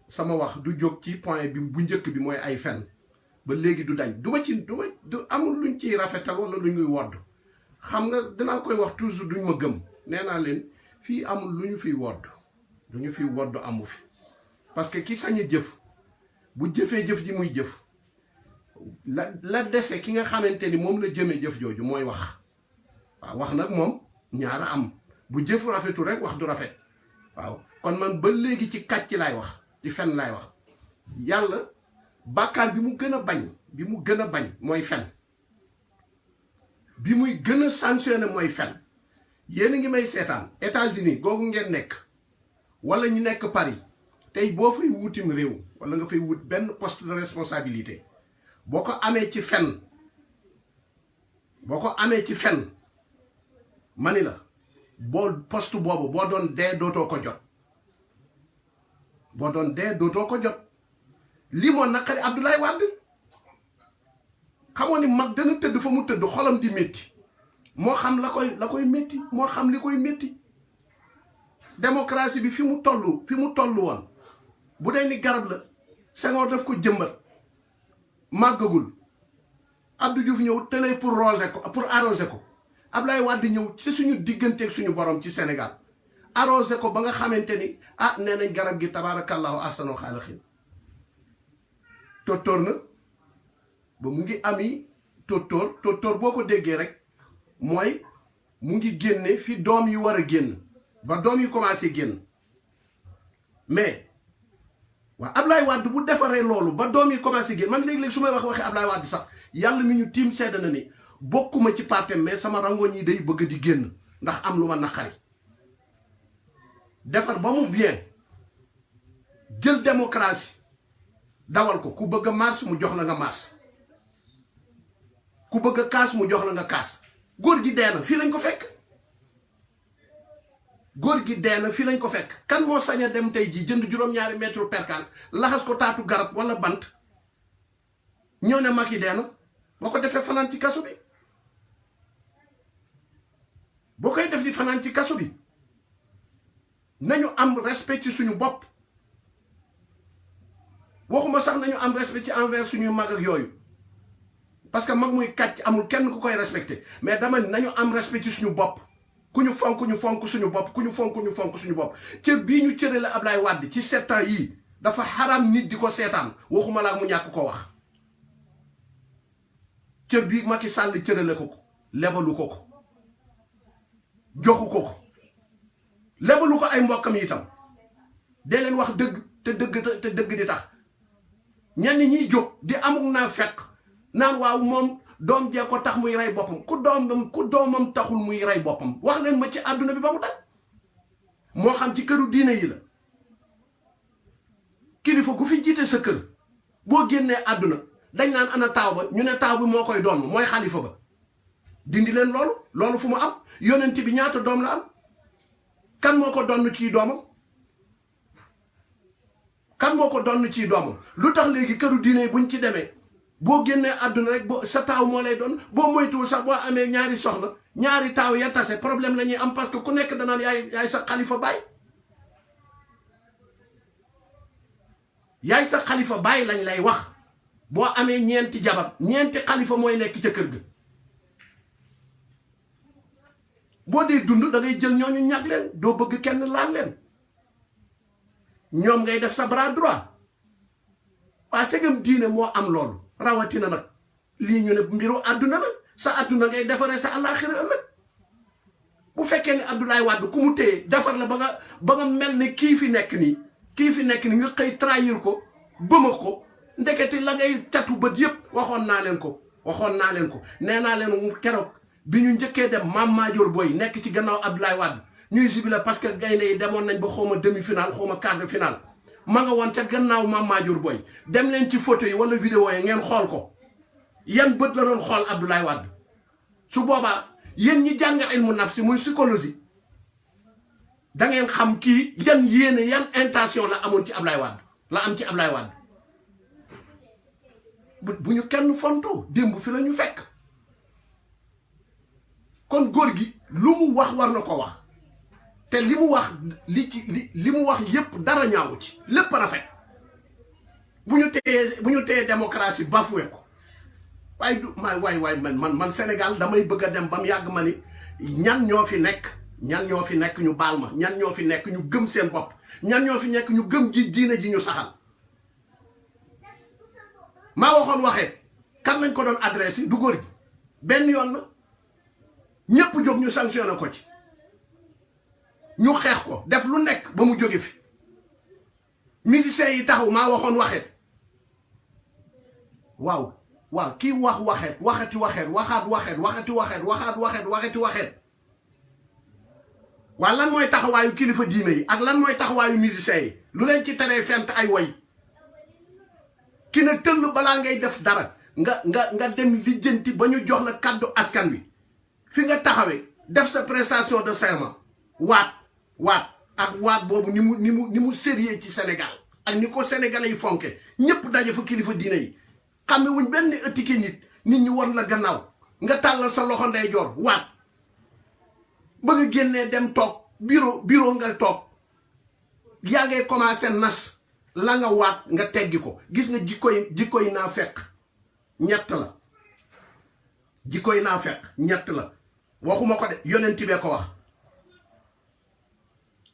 sama wax du jóg ci point bi bu njëkk bi mooy ay fen ba léegi du dañ du amul luñ ciy rafetal wala luñ ñuy wodd xam nga dinaa koy wax toujours duñ ma gëm nee naa leen fii amul lu ñu fiy wodd lu ñu fiy wodd amu fi parce que ki sañ a jëf bu jëfee jëf ji muy jëf la dese ki nga xamante ni moom la jëmee jëf jooju mooy wax waaw wax nag moom ñaara am bu jëfu rafetu rek wax du rafet waaw kon man ba léegi ci kàcc laay wax ci fen laay wax yàlla bàkkaar bi mu gën a bañ mooy fen bi muy gën a sanctionné mooy fen yéen a ngi may seetaan États-Unis googu ngeen nekk wala ñu nekk Paris tey boo fay wutim réew wala nga fay wut benn poste de responsabilité boo ko amee ci fen mani la boo poste boobu boo doon dee dootoo ko jot lii moo naqari Abdoulaye Wade xamoo ni mag dana tëdd fa mu tëdd xolam di métti moo xam la koy métti moo xam li koy métti démocratie bi fi mu toll woon bu dee ni garab la Senghor daf ko jëmbat màggagul Abdou Diouf ñëw tëlay pour arroser ko Abdoulaye Wade ñëw ci suñu digganteeg suñu borom ci Sénégal arroser ko ba nga xamante ni nee nañ garab gi tabaarakallahu ahsanul xaaliqiin tóortóor na ba mu ngi ami tóortóor boo ko déggee rek mooy mu ngi génne fi doom yi war a génn ba doom yi commencé génn mais waaw Abdoulaye Wade bu defaree loolu ba doom yi commencé génn man léegi-léegi su may waxee Abdoulaye Wade sax yàlla mi ñu tiim sedd na ni bokkuma ci partem mais sama rangoñ yi day bëgg di génn ndax am lu ma naqari defar ba mu bien jël démocratie dawal ko ku bëgg a mars mu jox la nga mars ku bëgg a kaas mu jox la nga kaas góor gi dee na fii lañ ko fekk kan moo sañ a dem tey jii jënd juróom-ñaari mètre percal laxas ko taatu garab wala bant ñëw ne Macky dee na boo ko defee fanaan ci kaso bi boo koy def di fanaan ci kaso bi nañu am respect ci suñu bopp waxuma sax nañu am respect ci envers suñuy mag ak yooyu parce que mag muy kàcc amul kenn ku koy respecté mais dama nañu am respect ci suñu bopp ku ñu fonk suñu bopp ku ñu fonk suñu bopp cër bii ñu cërale Ablaye Wade ci 7 ans yii dafa xaram nit di ko seetaan waxuma laa mu ñàkk ko wax cër bii Macky Sall cërale ko lebalu ko joxu ko lebalu ko ay mbokkam itam dee leen wax dëgg te dëgg di tax ñenn ñiy jóg di amuk naa fekk naan waaw moom doom jee ko tax muy rey boppam ku doomam taxul muy rey boppam wax leen ma ci àdduna bi ba mu daj moo xam ci këru diine yi la kilifa gu fi jiite sa kër boo génnee àdduna dañ naan ana taaw ba ñu ne taaw bi moo koy doon mooy xalifa ba dindi leen loolu fu mu am yonent bi ñaata doom la am kan moo ko donn ciy doomam lu tax léegi këru diine yi buñ ci demee boo génnee àdduna rek sa taaw moo lay doon boo moytuwul sax boo amee ñaari soxna ñaari taaw ya tase problème la ñuy am parce que ku nekk danaan yaay sa xalifa baay yaay sa xalifa baay lañ lay wax boo amee ñeenti jabar ñeenti xalifa mooy nekk ca kër ga boo dee dund da ngay jël ñooñu ñàkk leen doo bëgg kenn laal leen ñoom ngay def sa bras droit waa segam diine moo am loolu rawatina nag lii ñu ne mbiru àdduna la sa àdduna ngay defaree sa àllaaxira ëllëg bu fekkee ne Abdoulaye Wade ku mu téye defar la ba nga mel ne kii fi nekk nii nga xëy trahir ko bëma ko ndekete la ngay catu bët yépp waxoon naa leen ko nee naa leen keroog bi ñu njëkkee dem Mame Madior Boye nekk ci gannaaw Abdoulaye Wade ñuy jubile parce que gaynde yi demoon nañ ba xawma demi-finale xawma quart de finale ma nga woon ca gannaaw Mame Madior Boye dem leen ci photo yi wala vidéo yi ngeen xool ko yan bët la doon xool Abdoulaye Wade su boobaa yéen ñi jàng ilmu nafsi muy psychologie da ngeen xam kii yan yéene yan intention la amoon ci Abdoulaye Wade la am ci Abdoulaye Wade bu ñu kenn fontoo démb fi la ñu fekk kon góor gi lu mu wax war na ko wax te li mu wax li mu wax yépp dara ñaawu ci lépp rafet buñu téye démocratie bafoué ko way du way man Sénégal damay bëgg dem bam yag ma ni ñan ñoo fi nekk ñu baal ma ñan ñoo fi nekk ñu gëm seen bopp ñan ñoo fi nekk ñu gëm ji diine ji ñu saxal maa waxoon waxee kan lañ ko doon adressé du góor gi benn yoon la ñëpp jóg ñu sanctionné ko ci ñu xeex ko def lu nekk ba mu jóge fi musiciens yi taxaw maa waxoon waxee waaw kii waxati waxeet waa lan mooy taxawaayu kilifa diine yi ak lan mooy taxawaayu musiciens yi lu leen ci teree fent ay woy ki ne tëll balaa ngay def dara nga dem lijjanti ba ñu jox la kàddu askan wi fi nga taxawee def sa prestation de serment waat boobu ni mu sérieux ci Sénégal ak ni ko sénégalais yi fonke ñëpp daje fa kilifa diine yi xame wuñ benn ëttike nit ñi war la gannaaw nga tàllal sa loxo ndeyjoor waat ba nga génnee dem toog bureau nga toog yaa ngay commencé nas la nga waat nga teggi ko gis nga jikkoy naa fekk ñett la waxuma ko de yonent bee ko wax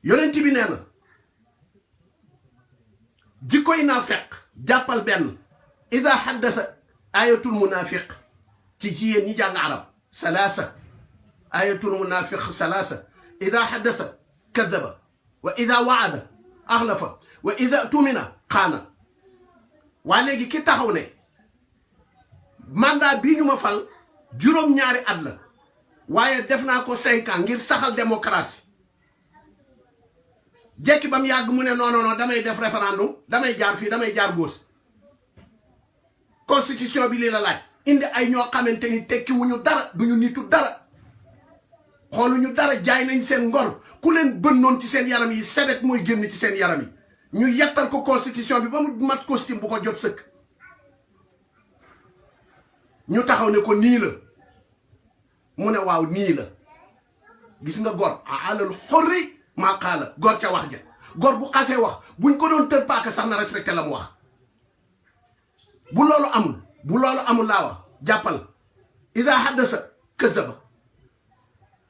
yonent bi nee na jikkoy naa fekk jàppal benn ida haddasa ayatul munafiq ci yéen ñi jàng arab salaasa ayatul munafiq salaasa ida haddasa kadaba wa ida waada axlafa wa ida tumina xaana waa léegi ki taxaw ne mandat bii ñu ma fal juróom-ñaari at la waaye def naa ko 5 ans ngir saxal démocratie jekki ba mu yàgg mu ne non damay def référendum damay jaar fii damay jaar góos constitution bi lii la laaj indi ay ñoo xamante ni tekki wuñu dara duñu nitu dara xooluñu dara jaay nañ seen ngor ku leen bënnoon ci seen yaram yi sebet mooy génn ci seen yaram yi ñu yettal ko constitution bi ba mu mat costume bu ko jot sëkk ñu taxaw ne ko nii la mu ne waaw nii la gis nga gor alal xorri maa xaala gor ca wax ja gor bu xasee wax buñ ko doon tër paaka sax na respecté la mu wax bu loolu amul laa wax jàppal ida haddasa këzaba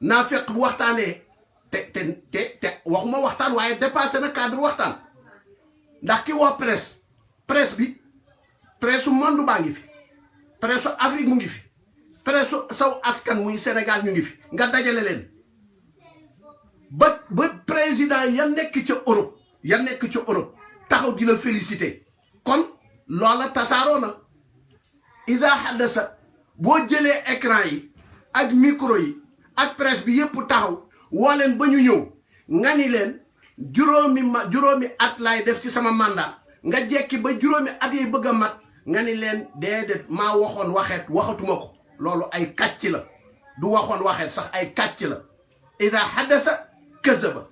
naa fekk bu waxtaanee te waxuma waxtaan waaye dépassé na cadre waxtaan ndax ki woo presse bi presse su monde baa ngi fi presse su Afrique mu ngi fi presse su saw askan muy Sénégal ñu ngi fi nga dajale leen ba président ya nekk ca Europe taxaw di la félicité kon loola tasaaroo na ida haddasa boo jëlee écran yi ak micro yi ak presse bi yépp taxaw woo leen ba ñu ñëw nga ni leen juróomi at laay def ci sama mandat nga jekki ba juróomi at yi bëgg a mat nga ni leen déedéet maa waxoon waxeet waxatuma ko loolu ay kàcc la du waxoon waxeet sax ay kàcc la ida haddasa këzaba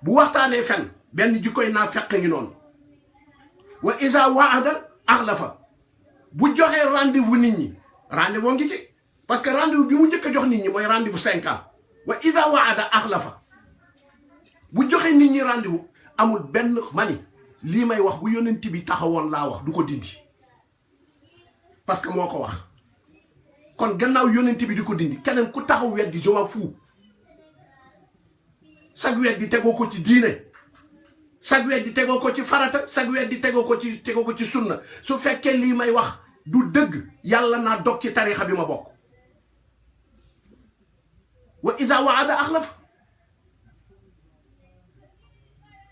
bu waxtaanee fen benn jikkoy naa fekk ngi noonu wa isa waada axlafa bu joxee rendez-vous nit ñi rendez-vous ngi ci parce que rendez-vous bi mu njëkk a jox nit ñi mooy rendez-vous 5 ans wa isa waada axlafa bu joxee nit ñi rendez-vous amul benn mani lii may wax bu yonent bi taxawoon laa wax du ko dindi parce que moo ko wax kon gannaaw yonent bi di ko dindi keneen ku taxaw weddi je m'en fous sag weddi tegoo ko ci diine sag weddi tegoo ko ci farata sag weddi tegoo ko ci sunna su fekkee lii may wax du dëgg yàlla naa dog ci tarixa bi ma bokk wa iza waada axlaf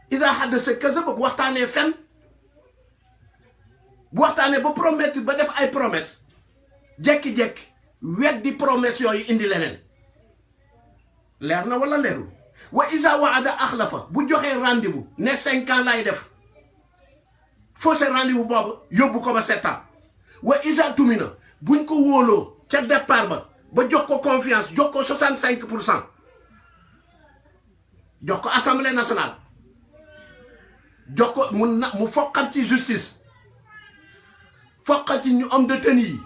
iza haddasa kazaba bu waxtaanee fen bu waxtaanee ba promettre ba def ay promesse jekki-jekki weddi promesse yooyu indi leneen leer na wala leerul wa iza waada axlafa bu joxee rendez-vous ne 5 ans lay def faussé rendez-vous boobu yóbbu ko ba 7 ans wa iza tumina buñ ko wóoloo ca départ ba jox ko confiance jox ko 65% jox ko assemblée nationale jox ko mu foqat ci justice foqat ci ñu homme de tenue yi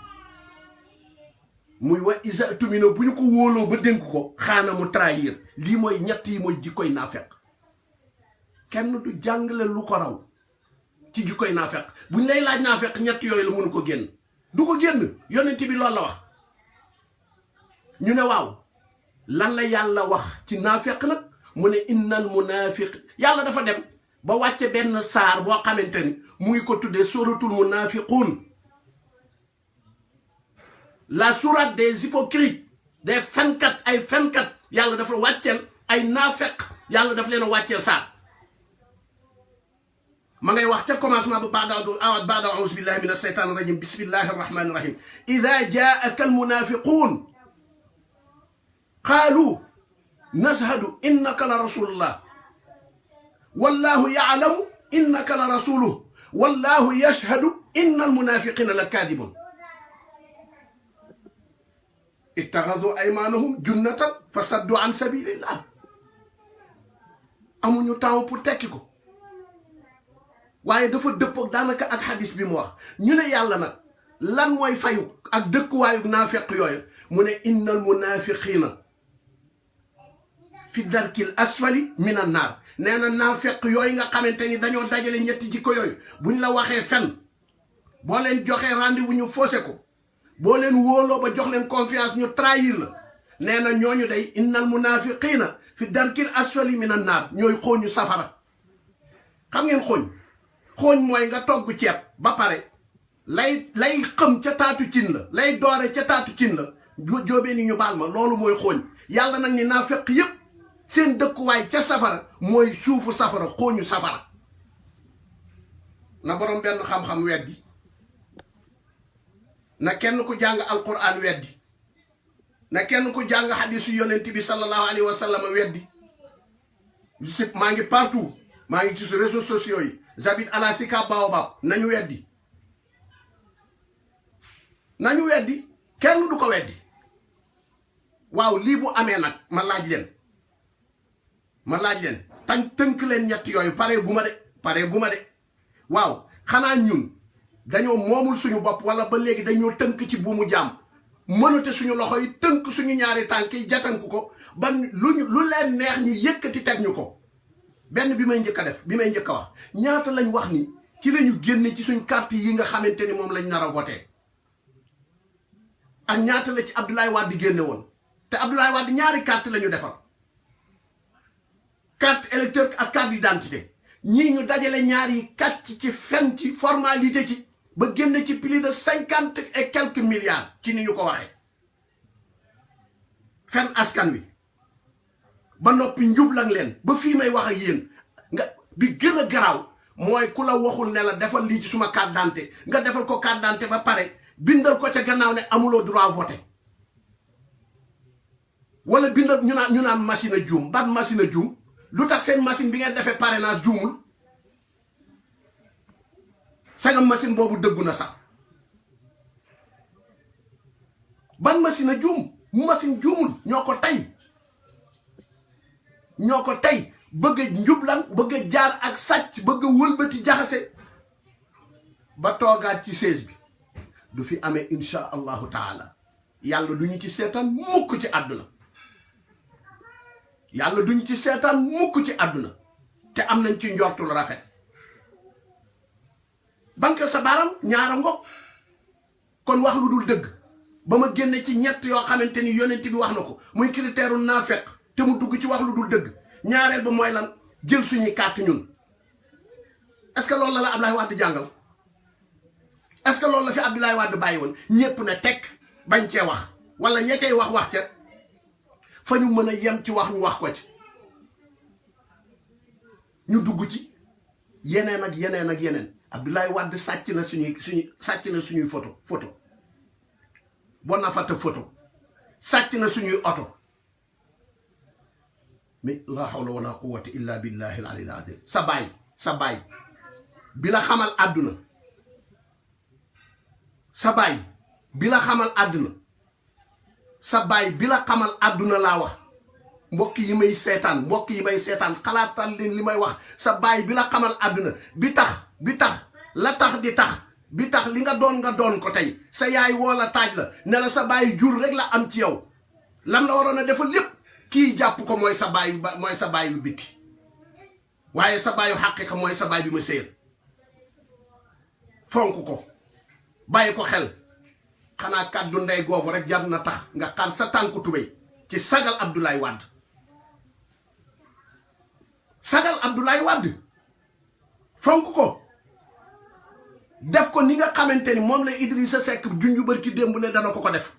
muy wa isa tumino bu ñu ko wóoloo ba dénk ko xaana mu trahir lii mooy ñett yi mooy jikkoy naafeq kenn du jàngale lu ko raw ci jikkoy naafeq buñ lay laaj naafeq ñett yooyu la mënu ko génn du ko génn yonent bi loolu la wax ñu ne waaw lan la yàlla wax ci naafeq nag mu ne innal munafiq yàlla dafa dem ba wàcce benn saar boo xamante ni mu ngi ko tuddee suratul munafiqun la sourate des hypocrites des fenkat ay fenkat yàlla dafa wàcceel ay naafeq yàlla daf leen a wàcceel saar ma ngay wax ca commencement bu baada auzu billahi min asheytan rajim bismillahi arrahmani irrahim ida jaaka almunafiqun qaalu nashhadu innaka la rasulullah wallahu yaalamu innaka la rasuluh wallahu yashhadu inna almunafiqina la kaadibun ittaxadu aymanahum junnatan fa saddu an sabilillah amuñu temps pour tekki ko waaye dafa dëppoo daanaka ak xadis bi mu wax ñu ne yàlla nag lan mooy fayu ak dëkkuwaayu naafeq yooyu mu ne innal munafiqina fi darkil asfali min an naar nee na naafeq yooyu nga xamante ni dañoo dajale ñetti jikko yooyu buñ la waxee fen boo leen joxee rendez-vous ñu faussé ko boo leen wóoloo ba jox leen confiance ñu trahir la nee na ñooñu day innal munafiqina fi darkil asfali min an naar ñooy xooñu safara xam ngeen xooñ mooy nga togg ceeb ba pare lay xëm ca taatu cin la lay doore ca taatu cin la jóobee ni ñu baal ma loolu mooy xooñ yàlla nag ni naafeq yépp seen dëkkuwaay ca safara mooy suufu safara xooñu safara na borom benn xam-xam weddi na kenn ku jàng alquran weddi na kenn ku jàng xadisu yonent bi sallallahu alayhi wa sallam weddi maa ngi partout maa ngi ci réseaux sociaux yi j'habite à la Sicap Baobab nañu weddi kenn du ko weddi waaw lii bu amee nag ma laaj leen tënk leen ñett yooyu pare gu ma de waaw xanaa ñun dañoo moomul suñu bopp wala ba léegi dañoo tënk ci buumu jaam mënate suñu loxo yi tënk suñu ñaari tànk yi jatanku ko ba lu leen neex ñu yëkkati teg ñu ko benn bi may njëkk a wax ñaata lañ wax ni ci lañu génne ci suñ carte yi nga xamante ni moom lañ nar a voté ak ñaata la ci Abdoulaye Wade génne woon te Abdoulaye Wade ñaari carte la ñu defar carte électeur ak carte d'identité ñii ñu dajale ñaari kàcc ci fen ci formalité ci ba génne ci plus de 50 et quelques milliards ci ni ñu ko waxee fen askan wi ba noppi njublang leen ba fii may wax ak yéen nga bi gën a garaaw mooy ku la waxul ne la defal lii ci suma carte d'identité nga defal ko carte d'identité ba pare bindal ko ca gannaaw ne amuloo droit voter wala bindal ñu naan machine a juum ban machine a juum lu tax seen machine bi ngeen defee parrainage juumul sagam machine boobu dëggu na sax ban machine a juum machine juumul ñoo ko tey bëgg a njublan bëgg a jaar ak sàcc bëgg a wëlbati jaxase ba toogaat ci siège bi du fi amee insha allahu taala yàlla duñu ci seetaan mukk ci àdduna te am nañ ci njortul rafet banque sa baaram ñaara ngoog kon wax lu dul dëgg ba ma génne ci ñett yoo xamante ni yonent bi wax na ko muy critère naafeq te mu dugg ci wax lu dul dëgg ñaareel ba mooy lan jël suñuy carte ñun est-ce que loolu la Abdoulaye Wade jàngal est-ce que loolu la fi Abdoulaye Wade bàyyi woon ñépp ne tekk bañ cee wax wala ña cay wax ca fa ñu mën a yem ci wax ñu wax ko ci ñu dugg ci yeneen ak yeneen Abdoulaye Wade sàcc na suñuy photo Bonaparte photo sàcc na suñuy oto mais la hawla wala quwwata illa billahi al aliyyil azim sa baay bi la xamal àdduna sa baay bi la xamal àdduna laa wax mbokk yi may seetaan xalaatal leen li may wax sa baay bi la xamal àdduna bi tax li nga doon ko tey sa yaay woo la taaj la ne la sa baay jur rek la am ci yow lam la waroon a defal lépp kii jàpp ko mooy sa baayu bitti waaye sa baayu xaqiqa mooy sa baay bi ma séyal fonk ko bàyyi ko xel xanaa kàddu ndey googu rek jar na tax nga xar sa tànku tubéy ci sagal Abdoulaye Wade sagal Abdoulaye Wade fonk ko def ko ni nga xamante ni moom la Idrissa Seck junju barki démb ne dana ko def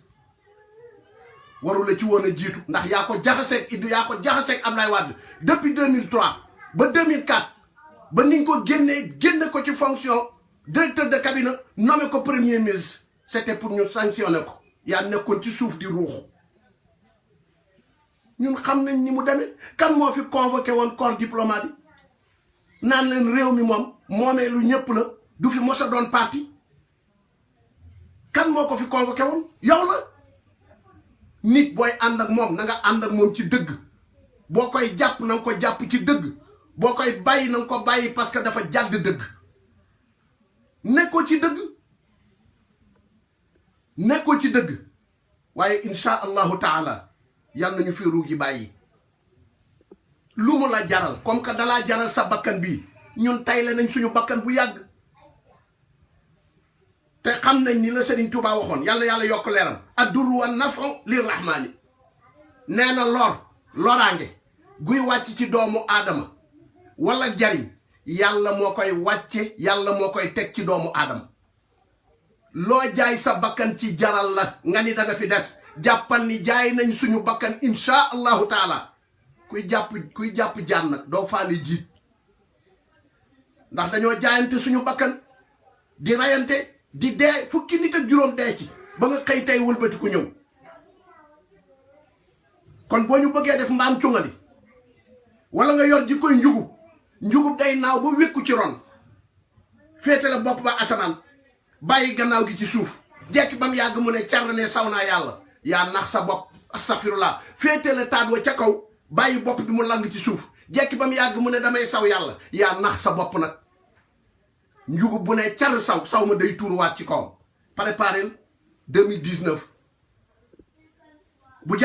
waru la ci woon a jiitu ndax yaa ko jaxaseeg Abdoulaye Wade depuis 2003 ba 2004 ba ni nga ko génne ko ci fonction directeur de cabinet nommé ko premier ministre c'était pour ñu sanctionner ko yaa nekkoon ci suuf di ruux ñun xam nañ ni mu demee kan moo fi convoqué woon corps diplomate naan leen réew mi moom moomee lu ñëpp la du fi mos a doon parti kan moo ko fi convoqué woon yow la nit booy ànd ak moom na nga ànd ak moom ci dëgg boo koy jàpp na nga ko jàpp ci dëgg boo koy bàyyi na nga ko bàyyi parce que dafa jàdd dëgg nekkoo ci dëgg nekkoo ci dëgg waaye insha allahu taala yal nañu fi ruugi bàyyi lu mu la jaral comme que dalaa jaral sa bakkan bii ñun tayle nañ suñu bakkan bu yàgg te xam nañ ni la Serigne Touba waxoon yàlla yokk leeram adduru wa nafu lirrahmaani nee na loraange guy wàcc ci doomu aadama wala jariñ yàlla moo koy wàcce yàlla moo koy teg ci doomu aadama loo jaay sa bakkan ci jaral la nga ni da nga fi des jàppal ni jaay nañ suñu bakkan insha allahu taala kuy jàpp jaan nag doo faale jiit ndax dañoo jaayante suñu bakkan di rayante di dee fukki nit ak juróom dee ci ba nga xëy tey wëlbati ku ñëw kon boo ñu bëggee def mbaam cungali wala nga yor ji koy njugub day naaw ba wékku ci ron féete la bopp ba asamaan bàyyi gannaaw gi ci suuf jekki ba mu yàgg mu ne car ne saw naa yàlla yaa nax sa bopp astafirullah féete la taat wa ca kaw bàyyi bopp bi mu lang ci suuf jekki ba mu yàgg mu ne damay saw yàlla yaa nax sa bopp nag njugub bu ne car saw ma day tuuruwaat ci kawam préparel 2019 bu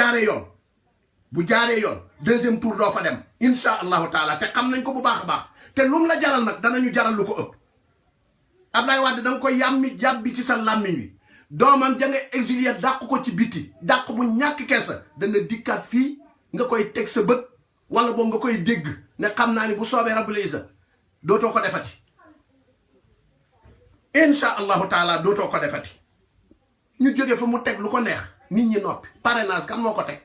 jaaree yoon deuxième tour doo fa dem insha allahu taala te xam nañ ko bu baax a baax te lum la jaral nag danañu jaral lu ko ëpp Abdoulaye Wade da nga koy yàbbi ci sa làmmiñ wi doomam ja nga exilier dàq ko ci biti dàq bu ñàkk kersa dana dikkaat fii nga koy teg sa bët wala boo nga koy dégg ne xam naa ni bu soobee Rabbul Izza dootoo ko defati insha allahu taala dootoo ko defati ñu jóge fa mu teg lu ko neex nit ñi noppi parrainage kan moo ko teg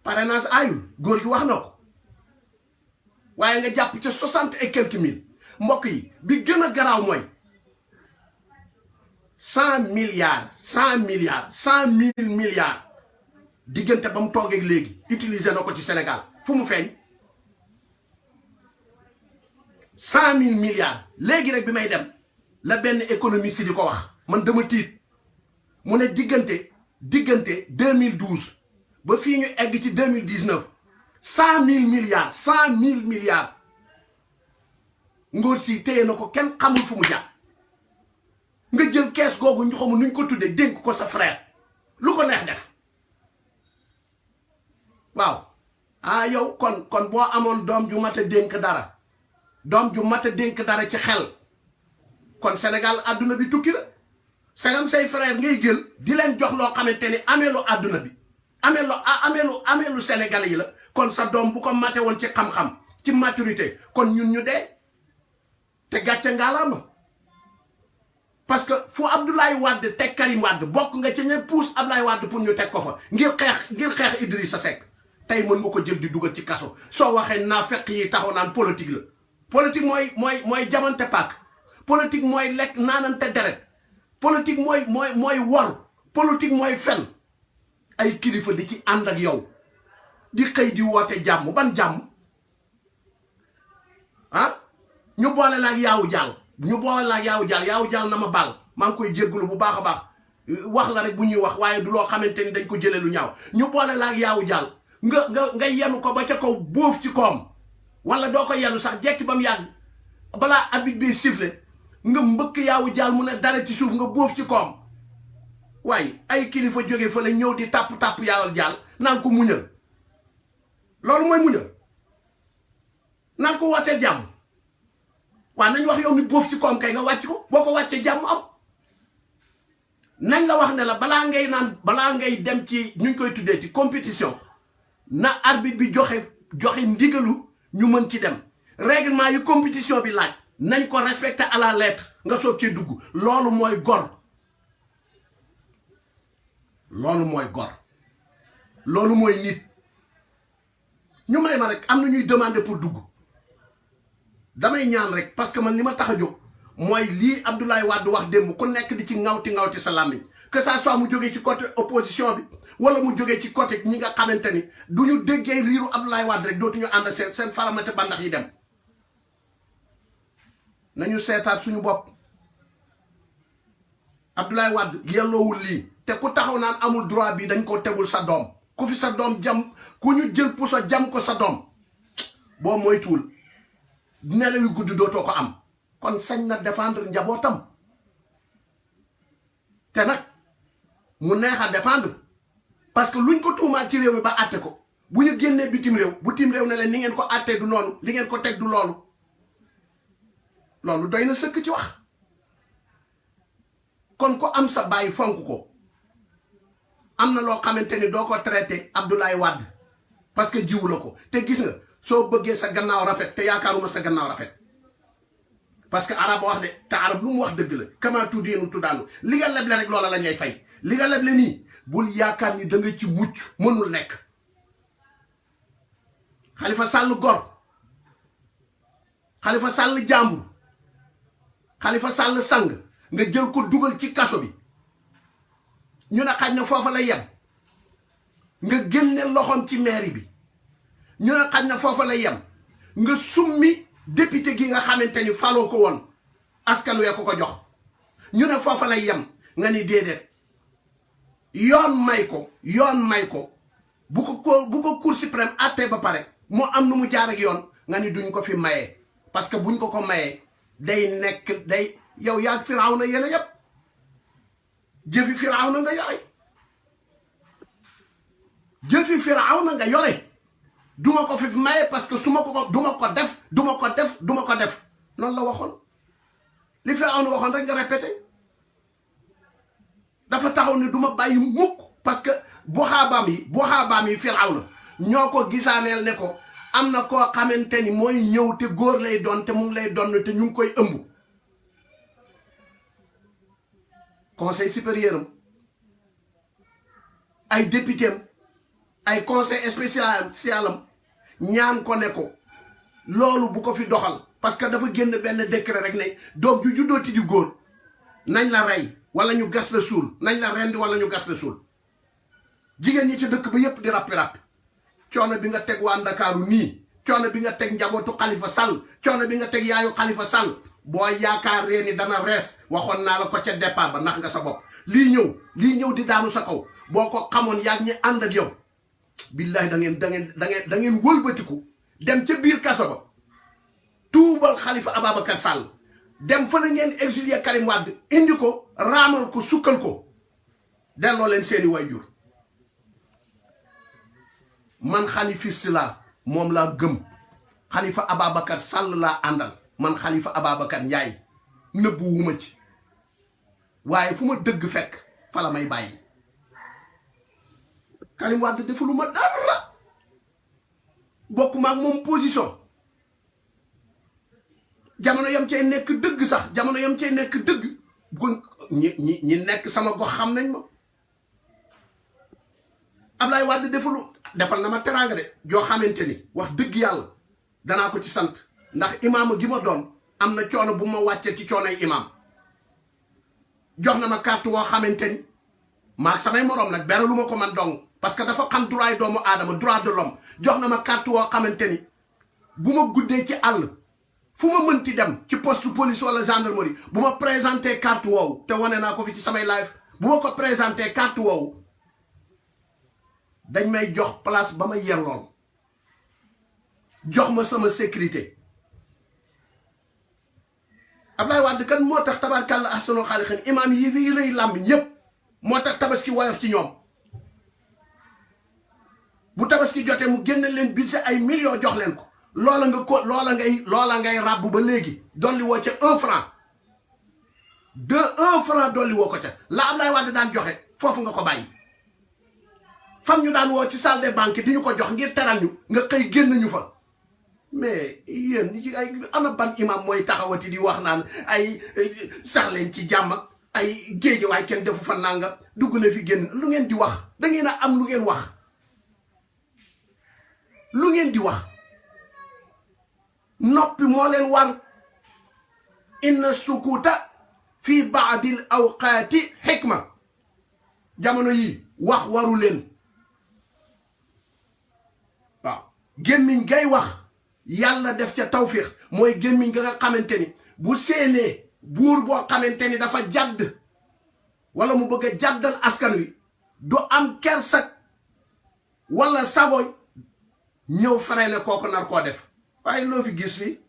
parrainage aayul góor gi wax na ko waaye nga jàpp ca 60 et quelques mille mbokk yi bi gën a garaaw mooy 100 milliards diggante ba mu toogeeg léegi utiliser na ko ci Sénégal fu mu feeñ 100 000 milliards léegi rek bi may dem la benn économiste di ko wax man dama tiit mu ne diggante 2012 ba fii ñu egg ci 2019 100 000 milliards ngóor si téye na ko kenn xamul fu mu jàpp nga jël kees googu ñu xamul nuñ ko tuddee dénk ko sa frère lu ko neex def waaw yow kon boo amoon doom ju mat a dénk dara ci xel kon Sénégal àdduna bi tukki la sagam say frère ngay jël di leen jox loo xamante ni ameelu àdduna bi ameelu Sénégal yi la kon sa doom bu ko mate woon ci xam-xam ci maturité kon ñun ñu dee te gàcce ngaalaama parce que fu Abdoulaye Wade teg Karim Wade bokk nga ci ñe pousse Abdoulaye Wade pour ñu teg ko fa ngir xeex Idrissa Seck tey mën nga ko jël di dugal ci kaso soo waxee naa fekk yi taxaw naan politique la politique mooy jamante paak politique mooy lekk naanante deret politique mooy wor politique mooy fen ay kilifa di ci ànd ak yow di xëy di woote jàmm ban jàmm ñu boole la ak yaawu jaal na ma baal maa ngi koy jéggalu bu baax a baax wax la rek bu ñuy wax waaye du loo xamante ni dañ ko jëlee lu ñaaw ñu boole la ak yaawu jaal nga yenu ko ba ca kaw bóof ci koom wala doo ko yenu sax jekki ba mu yàgg balaa arbitre bi sifflé nga mbëkk yaawu jaal mu ne dara ci suuf nga bóof ci koom waaye ay kilifa jóge fa la ñëw di tàpp yaawal jaal naan ko muñal loolu mooy muñal naan ko wooteel jàmm waa nañ wax yow ni boof ci koom kay nga wàcc ko boo ko wàccee jàmm am nañ la wax ne la balaa ngay dem ci ñu koy tuddee ci compétition na arbitre bi joxe ndigalu ñu mën ci dem règlement yu compétition bi laaj nañ ko respecter à la lettre nga soog ci dugg loolu mooy gor loolu mooy gor loolu mooy nit ñu may ma rek am na ñuy demander pour dugg damay ñaan rek parce que man li ma tax a jóg mooy lii Abdoulaye Wade wax démb ku nekk di ci ngawti sa làmmiñ que ça soit mu jógee ci côté opposition bi wala mu jógee ci côté ñi nga xamante ni du ñu déggee riiru Abdoulaye Wade rek dootuñu ànd ak seen faramate bandax yi dem nañu seetaat suñu bopp Abdoulaye Wade yelloowul lii te ku taxaw naan amul droit bi dañ ko tegul sa doom ku fi sa doom jam ku ñu jël pour sa jam ko sa doom boo moytuwul nelaw yu gudd dootoo ko am kon sañ na défendre njabootam te nag mu neex a défendre parce que luñ ko tuumaal ci réew mi ba àtte ko bu ñu génnee bitim réew bu tim réew ne leen ni ngeen ko àttee du noonu li ngeen ko teg du loolu loolu doy na sëkk ci wax kon ko am sa bàyyi fonk ko am na loo xamante ni doo ko traité Abdoulaye Wade parce que jiwu la ko te gis nga soo bëggee sa gannaaw rafet te yaakaaruma sa gannaaw rafet parce que arab wax de te arab lu mu wax dëgg la kama tuddiinu tuddaanu li nga leble rek loola la ñuy fay li nga leble nii bul yaakaar ni da nga ci mucc mënul nekk Khalifa Sall gor Khalifa Sall jàmbur Khalifa Sall sang nga jël ko dugal ci kaso bi ñu ne xaj na foofa la yem nga génne loxoom ci mairie bi ñu ne xaj na foofa la yem nga summi député gi nga xamante ni faloo ko woon askan wee ko jox ñu ne foofa la yem nga ni déedéet yoon may ko bu ko cour suprême àttee ba pare mu am nu mu jaar ak yoon nga ni duñ ko fi mayee parce que buñ ko mayee day yow yaa Firawna yéen a yëpp jëfi Firawna nga yore jëfi Firawna nga yore duma ko fi maye parce que su ma ko duma ko def noonu la waxoon li Firawna waxoon rek nga répété dafa taxaw ni duma bàyyi mukk parce que buxaabaam yi Firawna ñoo ko gisaaneel ne ko am na koo xamante ni mooy ñëw te góor lay doon te mu ngi lay doon te ñu ngi koy ëmb conseil supérieur am ay député am ay conseil spécial am ñaan ko ne ko loolu bu ko fi doxal parce que dafa génn benn décret rek ne doom ju juddooti di góor nañ la rey wala ñu gas la suul nañ la rendi wala ñu gas la suul jigéen ñi ci dëkk ba yépp di rappi coono bi nga teg waa Ndakaaru nii coono bi nga teg njabootu Khalifa Sall coono bi nga teg yaayu Khalifa Sall boo yaakaar ni dana rees waxoon naa la ko ca départ ba nax nga sa bopp lii ñëw di daanu sa kaw boo ko xamoon yaag ñi ànd ak yow billahi da ngeen wëlbatiku dem ca biir kaso ba tuubal Khalifa Ababacar Sall dem fa la ngeen exilier Karim Wade indi ko raamal ko sukkal ko delloo leen seeni waajur man xalifiste laa moom laa gëm Khalifa Ababacar Sall laa àndal man Khalifa Ababacar Ndiaye nëbbu wuma ci waaye fu ma dëgg fekk fa la may bàyyi Karim Wade defuluma dara bokkuma ak moom position jamono yam cay nekk dëgg sax jamono yam cay nekk dëgg ñi nekk sama gox xam nañ ma Ablaye Wade defal na ma teraanga de joo xamante ni wax dëgg yàlla danaa ko ci sant ndax imaama gi ma doon am na coono bu ma wàccee ci coonoy imaam jox na ma carte woo xamante ni maag samay moroom nag beralu ma ko man dong parce que dafa xam droit doomu aadama droit de l'homme jox na ma carte woo xamante ni bu ma guddee ci àll fu ma mënti dem ci poste police wala gendarmerie bu ma présenté carte woowu te wane naa ko fi ci samay live bu ma ko présenté carte woowu dañ may jox place ba ma yerlool jox ma sama sécurité Ablaye Wade kan moo tax tabarkàlla ahsanul xaaliqiin imaam yi fi rëy làmb ñëpp moo tax tabaski woyof ci ñoom bu tabaski jotee mu génne leen budget ay millions jox leen ko loola ngay ràbb ba léegi dolli woo ca 1 franc 1 franc dolli woo ko ca la Abdoulaye Wade daan joxe foofu nga ko bàyyi fam ñu daan woo ci salle des banques di ñu ko jox ngir teral ñu nga xëy génn ñu fa mais yéen ay ana ban imam mooy taxawati di wax naan ay sax leen ci jàmm ay géej waay kenn defu fa nanga dugg na fi génn lu ngeen di wax da ngeen a am lu ngeen wax noppi moo leen war inna sukuta fi baadil awqaati xikma jamono yi wax waru leen waaw gémmiñ ngay wax yàlla def ca tawfiix mooy gémmiñ nga xamante ni bu séenee buur boo xamante ni dafa jadd wala mu bëgg a jaddal askan wi du am kersak wala sagoy ñëw freiné kooku nar koo def waaye loo fi gis fi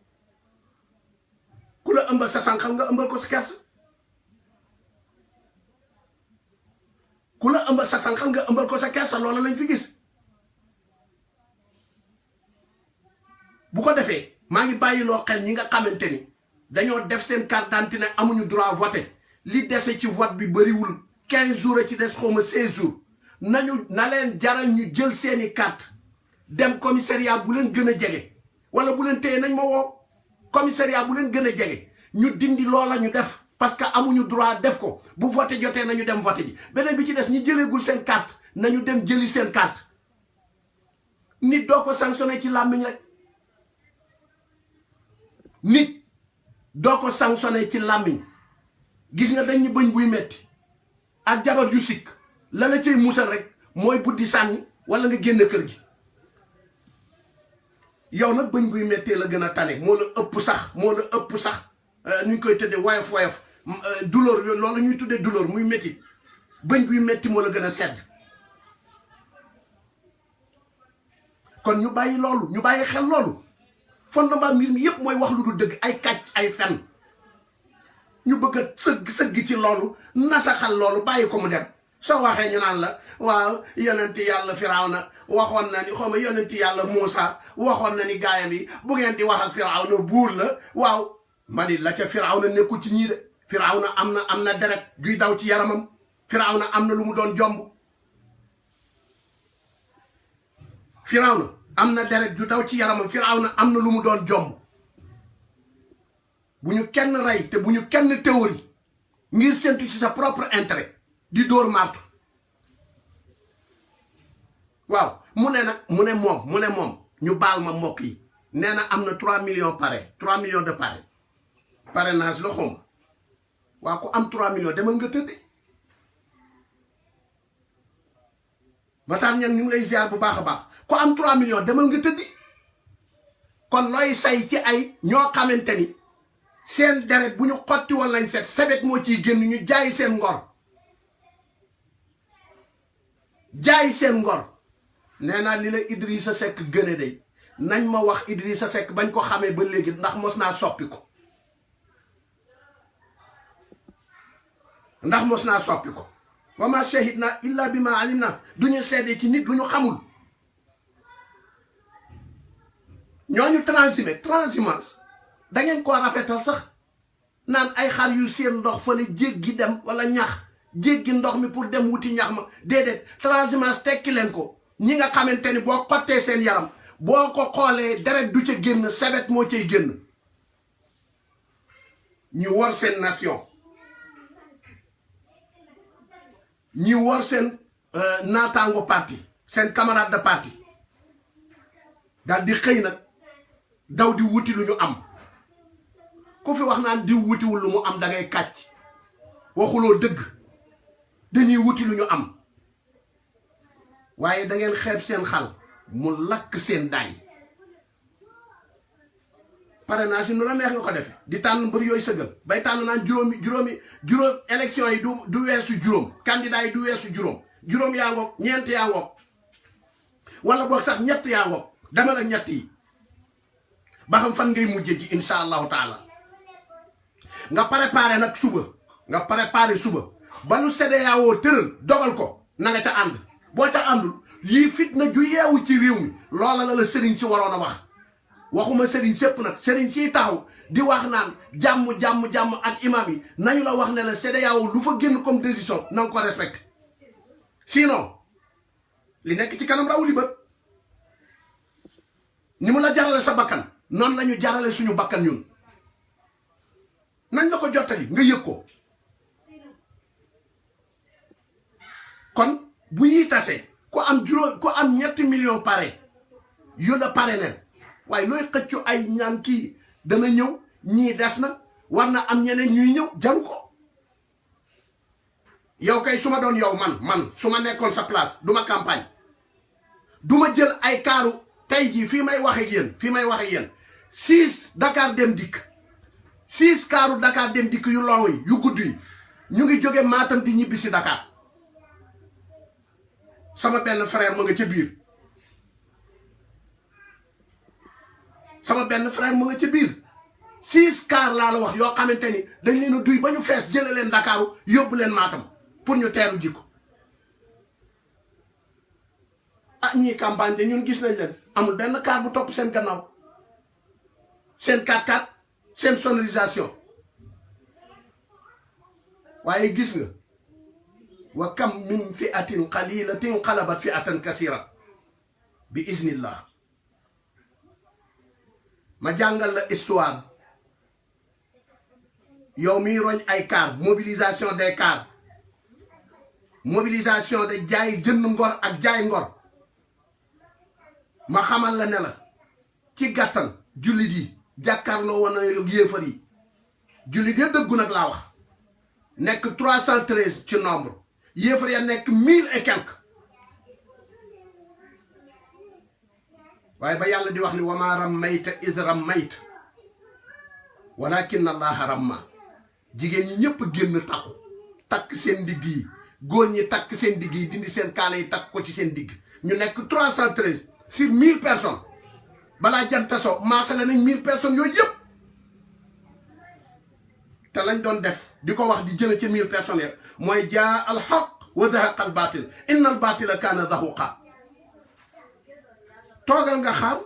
ku la ëmbal sa sànqal nga ëmbal ko sa kersa ku la ëmbal sa sànqal nga ëmbal ko sa kersa loolu lañ fi gis bu ko defee maa ngi bàyyi loo xel ñi nga xamante ni dañoo def seen carte d'identité amuñu droit voter li dese ci vote bi bëriwul 15 jours a ci des xawma 16 jours na leen jaral ñu jël seeni carte dem commissariat bu leen gën a jege wala bu leen téye nañ ma woo commissariat bu leen gën a jege ñu dindi loola ñu def parce que amuñu droit def ko bu vote jotee nañu dem vote ji beneen bi ci des ñi jëleegul seen carte nañu dem jëli seen carte nit doo ko sanctionné ci làmmiñ rek nit doo ko sanctionné ci làmmiñ gis nga dañ ñu bëñ buy metti ak jabar ju sikk la la cay musal rek mooy buddi sànni wala nga génn kër gi yow nag bëñ buy mettee la gën a tane moo la ëpp sax ñu ngi koy tëddee woyof douleur loolu ñuy tuddee douleur muy metti bëñ buy metti moo la gën a sedd kon ñu bàyyi loolu ñu bàyyi xel loolu fondement mbir mi yépp mooy wax lu dul dëgg ay kàcc ay fen ñu bëgg a sëgg ci loolu nasaxal loolu bàyyi ko mu dem soo waxee ñu naan la waaw yonenti yàlla Firawna waxoon na ni xaw ma yonenti yàlla Muusa waxoon na ni gaayam yi bu ngeen di wax ak Firawna buur la waaw ma ni la ca Firawna nekkul ci ñii de Firawna am na deret juy daw ci yaramam Firawna am na lu mu doon jomb Firawna am na deret ju daw ci yaramam Firawna am na lu mu doon jomb bu ñu kenn rey te bu ñu kenn théorie ngir séntu ci sa propre intérêt di dóor martu waaw mu ne moom ñu baal ma mbokk yi nee na am na 3 millions pare 3 millions de parrainage la xom waaw ku am 3 millions demal nga tëdd Matar Niang ñu ngi lay ziar bu baax a baax ku am 3 millions demal nga tëddi kon looy say ci ay ñoo xamante ni seen deret bu ñu xotti woon lañ set sebet moo ciy génn ñu jaay seen ngor nee naa li la Idrissa Seck gëne day nañ ma wax Idrissa Seck bañ ko xamee ba léegi ndax mos naa soppi ko wa ma shahidna illa bima alimna duñu seede ci nit lu ñu xamul ñooñu transhumance da ngeen koo rafetal sax naan ay xar yu seen ndox fële jéggi dem wala ñax jéggi ndox mi pour dem wuti ñax ma déedéet transhumance tekki leen ko ñi nga xamante ni boo xottee seen yaram boo ko xoolee deret du ca génn sebet moo cay génn ñu war seen nation ñi war seen naataango parti seen camarade de parti daal di xëy nag daw di wuti lu ñu am ku fi wax naan di wutiwul lu mu am da ngay kàcc waxuloo dëgg dañuy wuti lu ñu am waaye da ngeen xeeb seen xal mu lakk seen daay parrainage yi nu la neex nga ko defe di tànn mbër yooyu sëggal bay tànn naan juróom élection yi du weesu juróom candidat yi du weesu juróom yaa ngoog ñeent yaa ngoog wala boog sax ñett yaa ngoog demal ak ñett yi ba xam fan ngay mujjee ji insha allahu taala nga préparé suba ba lu CEDEAO tëral dogal ko na nga ca ànd boo ca àndul yii fitna ju yeewu ci réew mi loola la sëriñ si waroon a wax waxuma sëriñ sépp nag sëriñ siy taxaw di wax naan jàmm ak imam yi nañu la wax ne la CEDEAO lu fa génn comme décision na nga ko respecté sinon li nekk ci kanam rawu li bët ni mu la jarale sa bakkan noonu la ñu jarale suñu bakkan ñun nañ la ko jottali nga yëg ko kon bu ñuy tase ku am 7 millions pare yu la pare nen waaye looy xëccu ay ñaan kii dana ñëw ñii des na war na am ñeneen ñuy ñëw jaru ko yow kay su ma doon yow man su ma nekkoon sa place du ma campagne du ma jël ay kaaru tey jii fii may waxe yéen 6 Dakar dem dikk 6 kaaru Dakar dem dikk yu long yi yu gudd yi ñu ngi jóge Matam di ñibbi si Dakar sama benn frère mu nga ca biir sama benn frère mu nga ca biir 6 car laa la wax yoo xamante ni dañ leen a duy ba ñu fees jële leen Dakar yóbbu leen Matam pour ñu teeru jikko ah ñii campagne de ñun gis nañ leen amul benn car bu topp seen gannaaw seen 4x4 seen sonorisation waaye gis nga wa kam min fi'atin qalilatin qalabat fi'atan kasira bi iznillah ma jàngal la histoire yow miy roñ ay car mobilisation des cars mobilisation de jaay jënd ngor ak jaay ngor ma xamal la ne la ci gàttal jullit yi jàkkaarloo woon na yéefar yi jullit yi dëggu nag laa wax nekk 313 ci nombre yéefar ya nekk 1000 et quelque waaye ba yàlla di wax ni wama rammayta iz rammayta walakin allaha ramma jigéen ñi ñëpp génn takk seen ndigg yi góor ñi takk seen ndigg yi dindi seen kaala yi takk ko ci seen digg ñu nekk 313 sur 1000 personnes balaa jant so maasale nañ 1000 personnes yooyu yëpp te lañ doon def di ko wax di jëme ci 1000 personnes ya mooy jaa al haqq wa zahaqa al batil inna al batila kaana zahuqa toogal nga xaar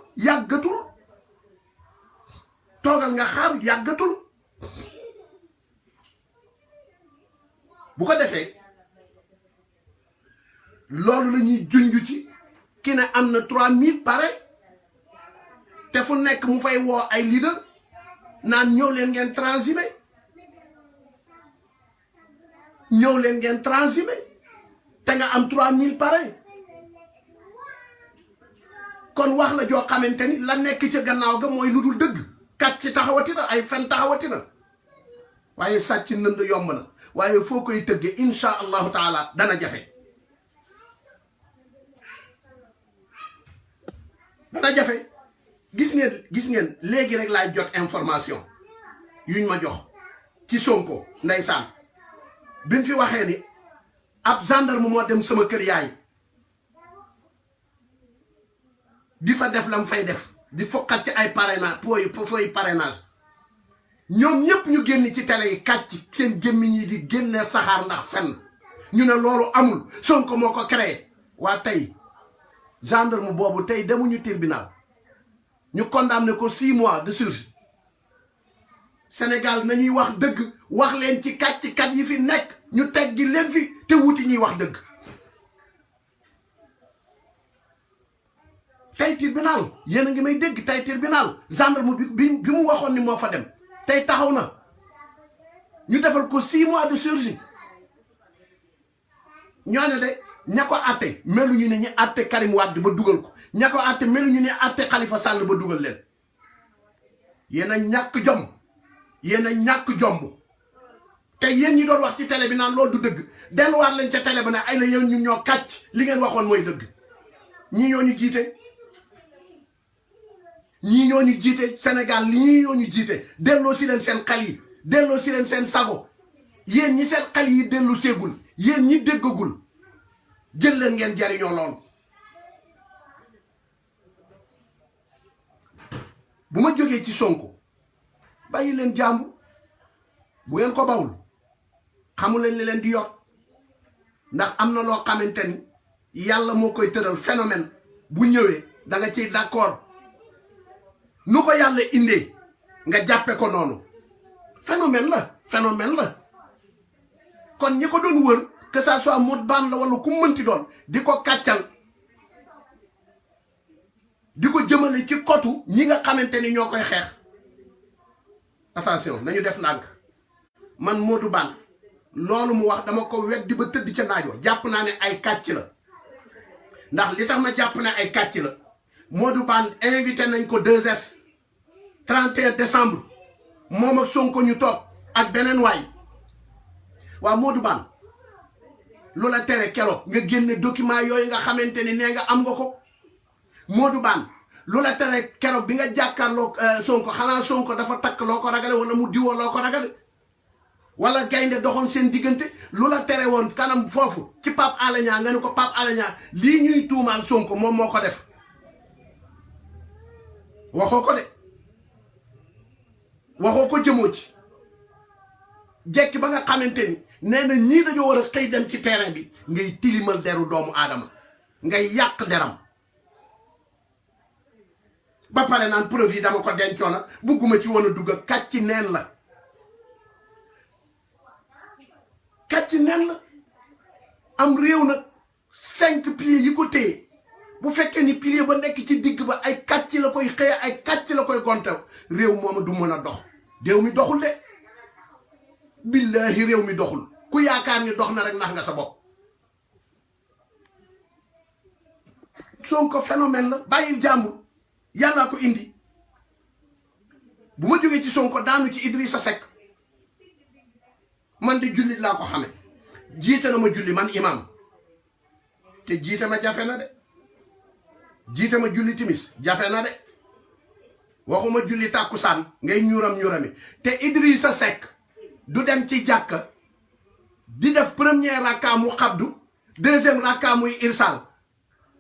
yàggatul bu ko defee loolu la ñuy junj ci ki ne am na 3000 pare te fu nekk mu fay woo ay leader naan ñëw leen ngeen transhumé te nga am 3000 pare kon wax la joo xamante ni la nekk ca gannaaw ga mooy lu dul dëgg kàcc ci taxawati na ay fen taxawati na waaye sàcc nënd yomb na waaye foo koy tëggee insha allahu taala dana jafe gis ngeen léegi rek laay jot information yuñ ma jox ci Sonko ndeysaan bi mu fi waxee ni ab gendarme moo dem sama kër yaay di fa def lam fay def di fokkat ci ay parrainage fooy parrainage ñoom ñëpp ñu génn ci télé yi kàcc seen gémmiñ yi di génne saxaar ndax fenn ñu ne loolu amul Sonko moo ko créé waa tey gendarme boobu tey demuñu tribunal ñu condamné ko 6 mois de sursis Sénégal nañuy wax dëgg wax leen ci kàcc-kat yi fi nekk ñu teggi leen fi te wuti ñuy wax dëgg tey tribunal yéen a ngi may dégg tey tribunal gendarme bi mu waxoon ni moo fa dem tey taxaw na ñu defal ko 6 mois de sursis ñooñu de ña ko àtte meluñu ne ñu àtte Karim Wade ba dugal ko ña ko àtte meluñu ne àtte Khalifa Sall ba dugal leen yéen a ñàkk jom yéen a ñàkk jomb te yéen ñi doon wax ci télé bi naan loolu du dëgg delluwaat leen ca télé bi ne ay la yow ñun ñoo kàcc li ngeen waxoon mooy dëgg ñii ñoo ñu jiite Sénégal ñii ñoo ñu jiite delloo si leen seen xel yi delloo si leen seen sago yéen ñi seen xel yi dellu seegul yéen ñi déggagul jël leen ngeen jariñoo loolu bu ma jógee ci Sonko bàyyi leen jàmbur bu ngeen ko bawul xamu leen li leen di yor ndax am na loo xamante ni yàlla moo koy tëral phénomène bu ñëwee da nga ciy d'accord nu ko yàlla indee nga jàppe ko noonu phénomène la kon ñi ko doon wër que ça soit Modou Bane la wala ku mënti doon di ko kàccal di ko jëmale ci kotu ñi nga xamante ni ñoo koy xeex attention nañu def ndànk man Modou Bane loolu mu wax dama ko weddi ba tëdd ca naaj wa jàpp naa ne ay kàcc la ndax li tax ma jàpp ne ay kàcc la Modou Bane invité nañ ko 2S 31 décembre moom ak Sonko ñu toog ak beneen waay waa Modou Bane lu la tere keroog nga génne document yooyu nga xamante ni nee nga am nga ko Modou Bane lu la tere keroog bi nga jàkkaarloo Sonko xanaa Sonko dafa takk loo ko ragale wala mu diwoo loo ko ragale wala gaynde doxoon seen diggante lu la tere woon kanam foofu ci Pape Alé Niang nga ne ko Pape Alé Niang lii ñuy tuumaal Sonko moom moo ko def waxoo ko de waxoo ko jëmoo ci jekki ba nga xamante ni nee na ñii dañoo war a xëy dem ci terrain bi ngay tilimal deru doomu aadama ngay yàq deram ba pare naan preuve yi dama ko dencoon ak bugguma ci woon a dugg ak kàcc neen la am réew nag 5 piliers yi ko téye bu fekkee ni pilier ba nekk ci digg ba ay kàcc la koy xëye ay kàcc la koy gontew réew mooma du mën a dox réew mi doxul de billahi réew mi doxul ku yaakaar ni dox na rek nax nga sa bopp Sonko phénomène la bàyyil jàmbur yàllaa ko indi bu ma jógee ci Sonko daanu ci Idrissa Seck man de jullit laa ko xame jiite na ma julli man imam te jiite ma jafe na de jiite ma julli timis jafe na de waxuma julli tàkkusaan ngay ñuurami te Idrissa Seck du dem ci jàkka di def premier rakka mu xabdu deuxième rakka muy irsal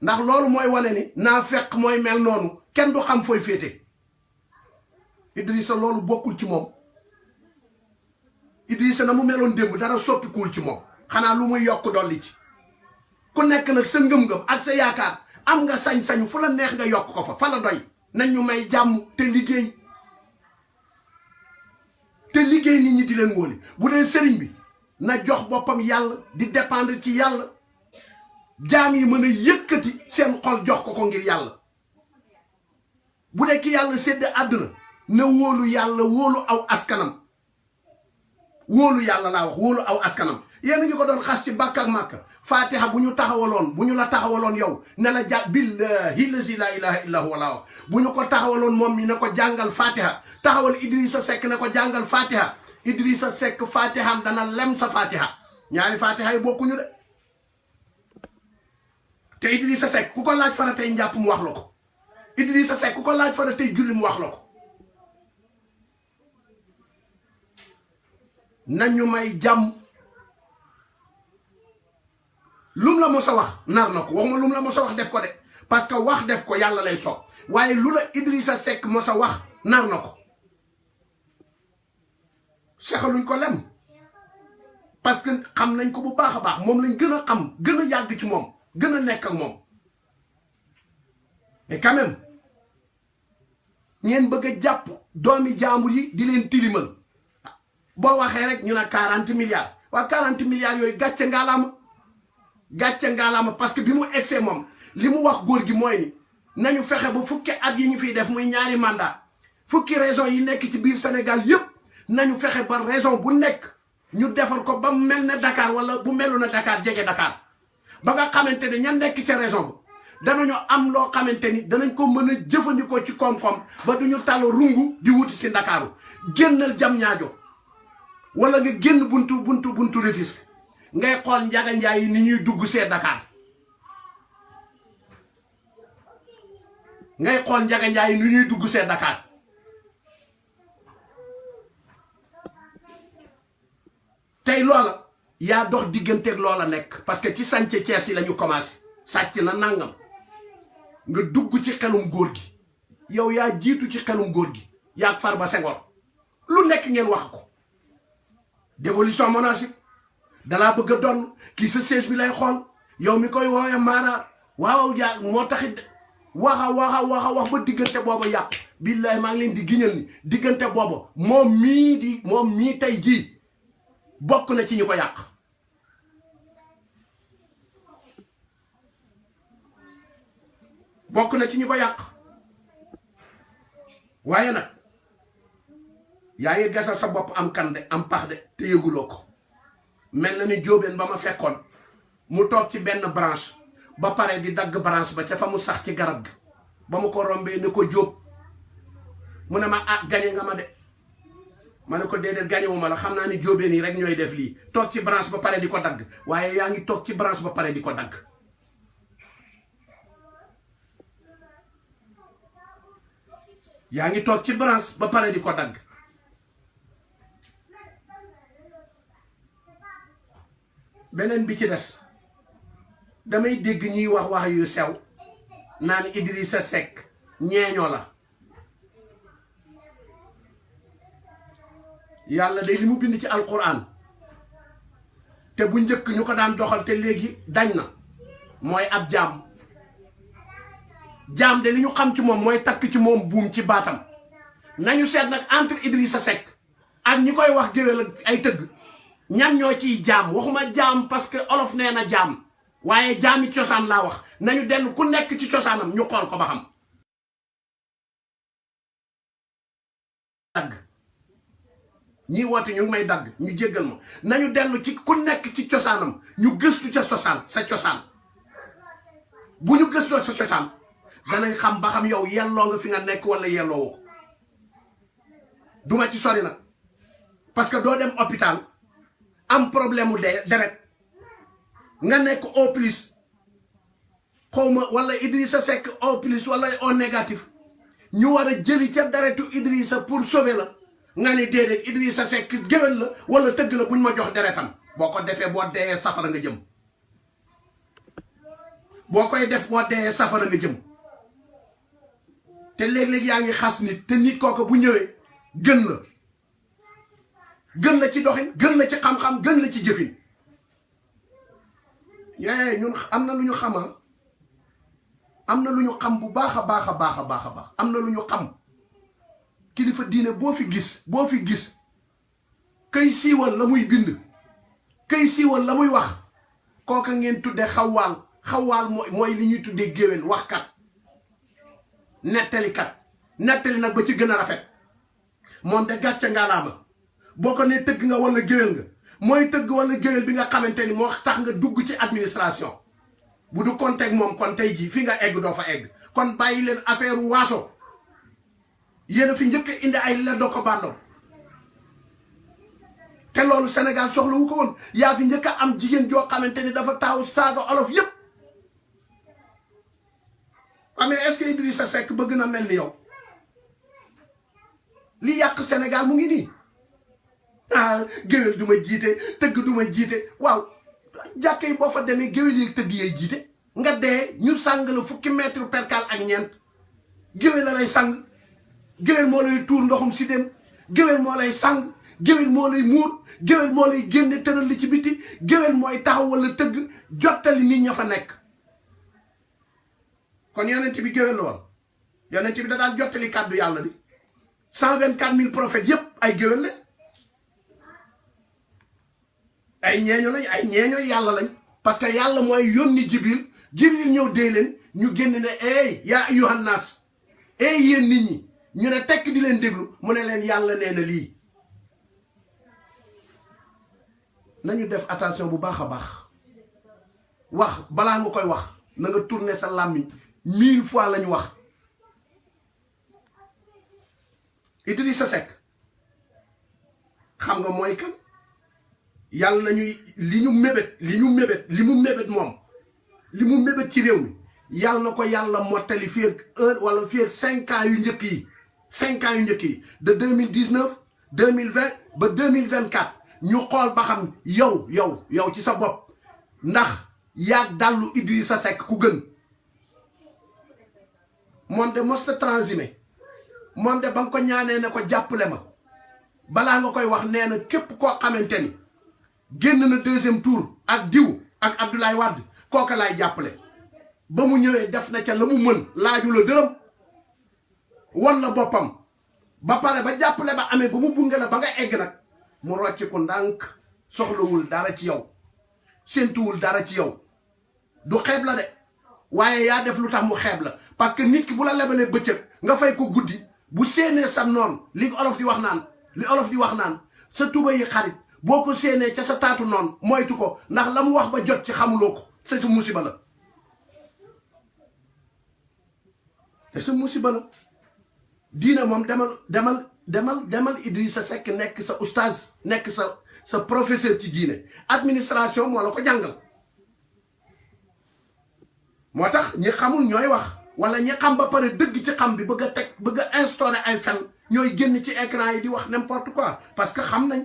ndax loolu mooy wane ni naa fekk mooy mel noonu kenn du xam fooy féete Idrissa loolu bokkul ci moom Idrissa na mu meloon démb dara soppikuwul ci moom xanaa lu muy yokk dolli ci ku nekk nag sa ngëm-ngëm ak sa yaakaar am nga sañ-sañu fu la neex nga yokk ko fa la doy nañ ñu may jàmm te liggéey nit ñi di leen wóoli bu dee sëriñ bi na jox boppam yàlla di dépendre ci yàlla jaam yi mën a yëkkati seen xol jox ko ngir yàlla bu dee ki yàlla sédd àdduna na wóolu yàlla wóolu aw askanam wóolu yàlla laa wax wóolu aw askanam yéen ñu ko doon xas ci bàkk ak màkka fatiha bu ñu la taxawaloon yow ne la billahi lazi la ilaha illa huwa laa wax bu ñu ko taxawaloon moom mi ne ko jàngal fatiha taxawal Idrissa Seck ne ko jàngal fatiha Idrissa Seck fatiham dana lem sa fatiha ñaari fatiha yi bokkuñu de te Idrissa Seck ku ko laaj fara tey njàpp mu wax la ko Idrissa Seck ku ko laaj fara tey julli mu wax la ko nañu may jàmm lum la mos a wax nar na ko waxuma lum la mos a wax def ko de parce que wax def ko yàlla lay soob waaye lu la Idrissa Seck mos a wax nar na ko sexaluñ ko lem parce que xam nañ ko bu baax a baax moom lañ gën a xam gën a yàgg ci moom gën a nekk ak moom mais quand même ngeen bëgg a jàpp doomi jaambur yi di leen tilimal boo waxee rek ñu ne 40 milliards waa 40 milliards yooyu gàcce ngaalaama parce que bi mu egsee moom li mu wax góor gi mooy ni nañu fexe ba fukki at yi ñu fiy def muy ñaari mandat fukki région yi nekk ci biir Sénégal yépp nañu fexe ba région bu nekk ñu defar ko ba mel ne Dakar wala bu melu na Dakar jege Dakar ba nga xamante ne ña nekk ca région ba danañu am loo xamante ni danañ ko mën a jëfandikoo ci koom-koom ba duñu tàll rungu di wuti si Ndakaaru génnal jam ñaajo wala nga génn buntu Rufisque ngay xool njaga njaay yi ni ñuy dugg see Dakar tey loola yaa dox digganteeg loola nekk parce que ci sànce Cees yi la ñu commencé sàcc na nangam nga dugg ci xelum góor gi yow yaa jiitu ci xelum góor gi yaa Farba Senghor lu nekk ngeen wax ko dévolution monarchique dalaa bëgg a doon kii sa siège bi lay xool yow mi koy woowe maara waaw yaa moo taxit wax ba diggante booba yàqu billahi maa ngi leen di giñal ni diggante boobu moom mii tey jii bokk na ci ñu ko yàq. bokk na ci ñu ko yàq waaye nag yaa ngi gasal sa bopp am kan de am pax de te yëguloo ko. mel na ni jóobeen ba ma fekkoon mu toog ci benn branche ba pare di dagg branche ba ca fa mu sax ci garab gi ba mu ko rombee ni ko jóob mu ne ma gañe nga ma de ma ne ko déedéet gañewuma la xam naa ni jóobeen yi rek ñooy def lii toog ci branche ba pare di ko dagg waaye yaa ngi toog ci branche ba pare di ko dagg. yaa ngi toog ci branche ba pare di ko dagg. beneen bi ci des damay dégg ñuy wax yu sew naan Idrissa Seck ñeeño la. yàlla day li mu bind ci alquran te bu njëkk ñu ko daan doxal te léegi dañ na mooy ab jaam de li ñu xam ci moom mooy takk ci moom buum ci baatam. nañu seet nag entre Idrissa Seck ak ñi koy wax géwél ak ay tëgg ñan ñoo ciy jaam. waxuma jaam parce que olof nee na jaam waaye jaami cosaan laa wax. nañu dellu ku nekk ci cosaanam ñu xool ko ba xam. dagg ñii woote ñu ngi may dagg ñu jéggal ma nañu dellu ci ku nekk ci cosaanam ñu gëstu ca sa cosaan. bu ñu gëstoo sa cosaan danañ xam ba xam yow yelloo nga fi nga nekk wala yelloo ko. duma ci sori nag parce que doo dem hôpital am problème mu deret nga nekk O plus xawma wala Idrissa Seck O plus wala O négatif ñu war a jëli ca deretu Idrissa pour sauver la nga ne déedéet Idrissa Seck géwél la wala tëgg la buñ ma jox deretam. boo ko defee boo dee safara nga jëm. boo koy def boo dee safara nga jëm. te léeg-léeg yaa ngi xas nit te nit kooku bu ñëwee gën la ci doxin gën la ci xam-xam gën la ci jëfin. ñun am na lu ñu xama am na lu ñu xam bu baax a baax a baax a baax a baax am na lu ñu xam. kilifa diine boo fi gis kay siiwal la muy bind kay siiwal la muy wax kooka ngeen tudde xawaal mooy li ñuy tuddee géwél waxkat nettalikat nettali nag ba ci gën a rafet. moom de gàcce ngaalaama boo ko nee tëgg nga wala géwél nga mooy tëgg wala géwél bi nga xamante ni moo tax nga dugg ci administration. bu du konteeg moom kon tey jii fi nga egg doo fa egg. kon bàyyi leen affaire waaso yéen a fi njëkk a indi ay leddo ko bando te loolu Sénégal soxla wu ko woon. yaa fi njëkk a am jigéen joo xamante ni dafa taaw saaga olof yépp. amee est-ce que Idrissa Seck bëgg na mel ni yow. li yàq Sénégal mu ngi nii géwél du ma jiite tëgg du ma jiite waaw jàkka yi boo fa demee géwél yi tëgg yee jiite nga dee ñu sàng la fukki mètre percal ak ñeent géwél la lay sang géwél moo lay tuur ndoxum si dem géwél moo lay sang géwél moo lay muur géwél moo lay génne tëral li ci biti géwél mooy taxaw wala tëgg jottali nit ña fa nekk. kon yonent bi géwél la woon yonent bi da daan jottali kàddu yàlla di 124 000 prophètes yépp ay géwél la ay ñeeño lañ ay ñeeño yàlla lañ parce que yàlla mooy yónni jibril ñëw dee leen ñu génn ne yaa ayyuhan naas yéen nit ñi ñu ne tekk di leen déglu mu ne leen yàlla nee na lii. nañu def attention bu baax a baax wax balaa nga koy wax na nga tourner sa làmmiñ 1000 fois lañu wax. Idrissa Seck xam nga mooy kan yàlla nañuy li mu mébét moom li mu mébét ci réew mi yàlla na ko yàlla mottali fii ak 1 wala fii ak 5 ans yu njëkk yi 5 ans yu njëkk yi de 2019 2020 ba 2024 ñu xool ba xam yow ci sa bopp ndax yaag dàllu Idrissa Seck ku gën. moom de mosta transhumé moom de ba nga ko ñaanee ne ko jàppale ma balaa nga koy wax nee na képp koo xamante ni génn na 2e tour ak diw ak Abdoulaye Wade kooka laay jàppale. ba mu ñëwee def na ca la mu mën laaju la dërëm won la boppam ba pare ba jàppale ba amee ba mu bunge la ba nga egg nag mu rocc ko ndànk soxlawul dara ci yow séentuwul dara ci yow du xeeb la de waaye yaa def lu tax mu xeeb la parce que nit ki bu la lebalee bëccëg nga fay ko guddi bu séenee sa noon li olof di wax naan sa tuba yi xarit boo ko séenee ca sa taatu noon moytu ko ndax la mu wax ba jot ci xamuloo ko c'est sa musiba la te sa musiba la diina moom demal Idrissa Seck nekk sa oustaz nekk sa professeur ci diine administration moo la ko jàngal moo tax ñi xamul ñooy wax wala ñi xam ba pare dëgg ci xam bi bëgg a instaurer ay fen ñooy génn ci écran yi di wax n'importe quoi parce que xam nañ